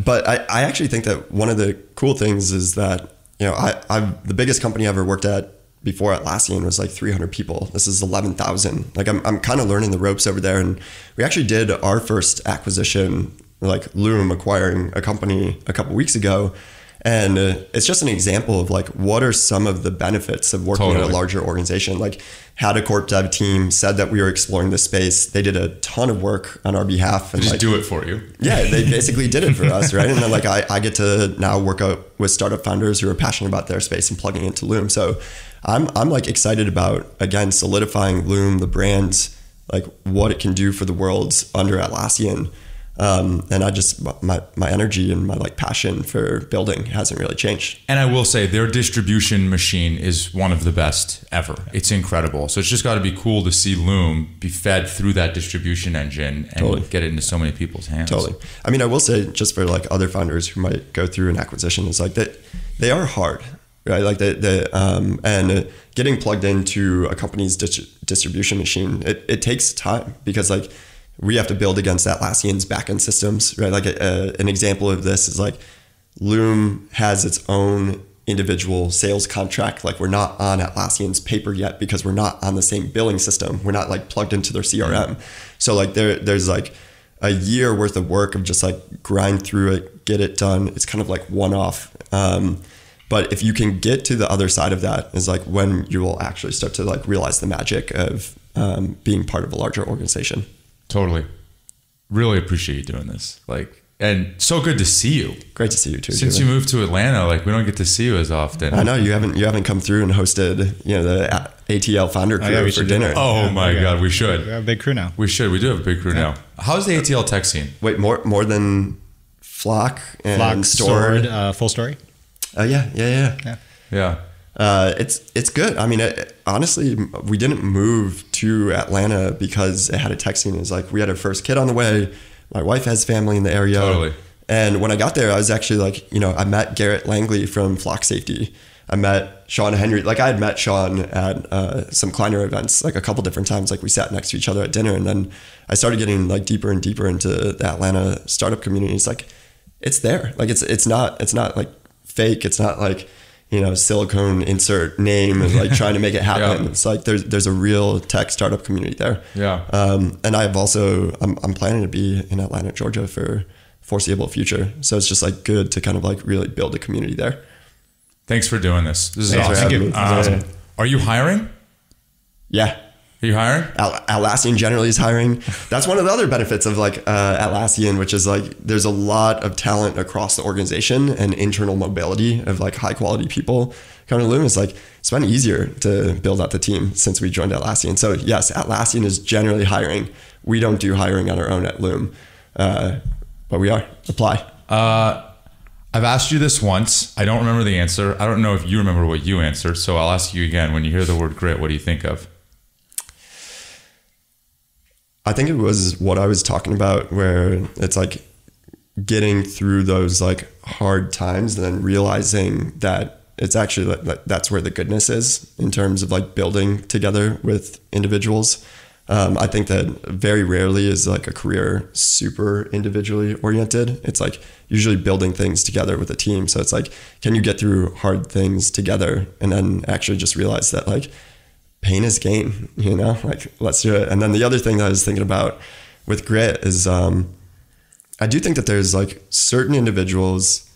But I actually think that one of the cool things is that, the biggest company I ever worked at before Atlassian was like 300 people. This is 11,000. Like I'm kind of learning the ropes over there. And we actually did our first acquisition, like Loom acquiring a company a couple weeks ago. And it's just an example of like, what are some of the benefits of working in a larger organization? Like had a corp dev team, said that we were exploring this space. They did a ton of work on our behalf. And just like, do it for you. Yeah, they basically did it for us, right? And then like I get to now work out with startup founders who are passionate about their space and plugging into Loom. So I'm like excited about, again, solidifying Loom, the brand, like what it can do for the world under Atlassian. And I just, my energy and my like passion for building hasn't really changed. And I will say their distribution machine is one of the best ever. It's incredible. So it's just got to be cool to see Loom be fed through that distribution engine and get it into so many people's hands. Totally. I mean, I will say just for like other founders who might go through an acquisition, is like that they are hard, right? Like and getting plugged into a company's distribution machine, it takes time because like, we have to build against Atlassian's backend systems, right? Like an example of this is like Loom has its own individual sales contract. Like we're not on Atlassian's paper yet because we're not on the same billing system. We're not like plugged into their CRM. So like there's like a year worth of work of just like grind through it, get it done. It's kind of like one-off. But if you can get to the other side of that is like when you will actually start to like realize the magic of being part of a larger organization. Totally. Really appreciate you doing this. Like, And so good to see you. Great to see you too. Since Julian. you moved to Atlanta, like we don't get to see you as often. I know you haven't come through and hosted, the ATL founder crew we for should do dinner. that. Oh my God, we We should. have a big crew now. We should. We do have a big crew now. How's the ATL tech scene? Wait, more than Flock and Flock, Stored? Full Story. Oh yeah. Yeah. It's good. I mean, honestly, we didn't move to Atlanta because it had a tech scene. It was like we had our first kid on the way. My wife has family in the area. Totally. And when I got there, I was actually like, I met Garrett Langley from Flock Safety. I met Sean Henry. Like I had met Sean at some Kleiner events, like a couple different times. Like we sat next to each other at dinner, and then I started getting like deeper and deeper into the Atlanta startup community. It's like, it's there. Like it's not like fake. It's not like, silicone insert name and like trying to make it happen. Yeah. It's like there's a real tech startup community there. Yeah. And I've also I'm planning to be in Atlanta, Georgia for foreseeable future. So it's just like good to kind of like really build a community there. Thanks for doing this. This is Thanks for awesome. having me. Awesome. Are you hiring? Yeah. Are you hiring? Atlassian generally is hiring. That's one of the other benefits of like Atlassian, which is like there's a lot of talent across the organization and internal mobility of like high quality people coming to Loom. It's like it's been easier to build out the team since we joined Atlassian. So yes, Atlassian is generally hiring. We don't do hiring on our own at Loom, but we are. Apply. I've asked you this once. I don't remember the answer. I don't know if you remember what you answered. So I'll ask you again. When you hear the word grit, what do you think of? I think it was what I was talking about, where it's like getting through those like hard times and then realizing that it's actually like that's where the goodness is in terms of like building together with individuals. I think that very rarely is like a career super individually oriented. It's like usually building things together with a team. So it's like, can you get through hard things together and then actually just realize that like pain is gain, like let's do it. And then the other thing that I was thinking about with grit is I do think that there's like certain individuals,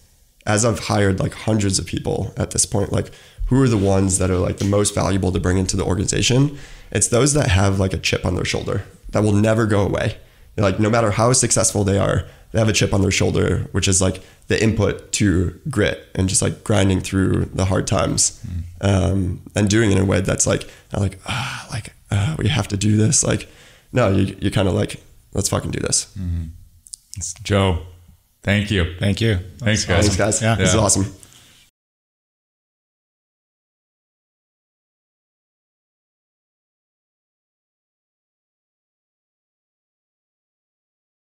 as I've hired like hundreds of people at this point, like who are the ones that are like the most valuable to bring into the organization? It's those that have like a chip on their shoulder that will never go away. Like no matter how successful they are, they have a chip on their shoulder, which is like the input to grit and just like grinding through the hard times, and doing it in a way that's like, not like, we have to do this. Like, no, you kind of like, let's fucking do this. Joe, thank you. Thank you. Thanks, guys. Thanks, guys. Yeah. This is awesome.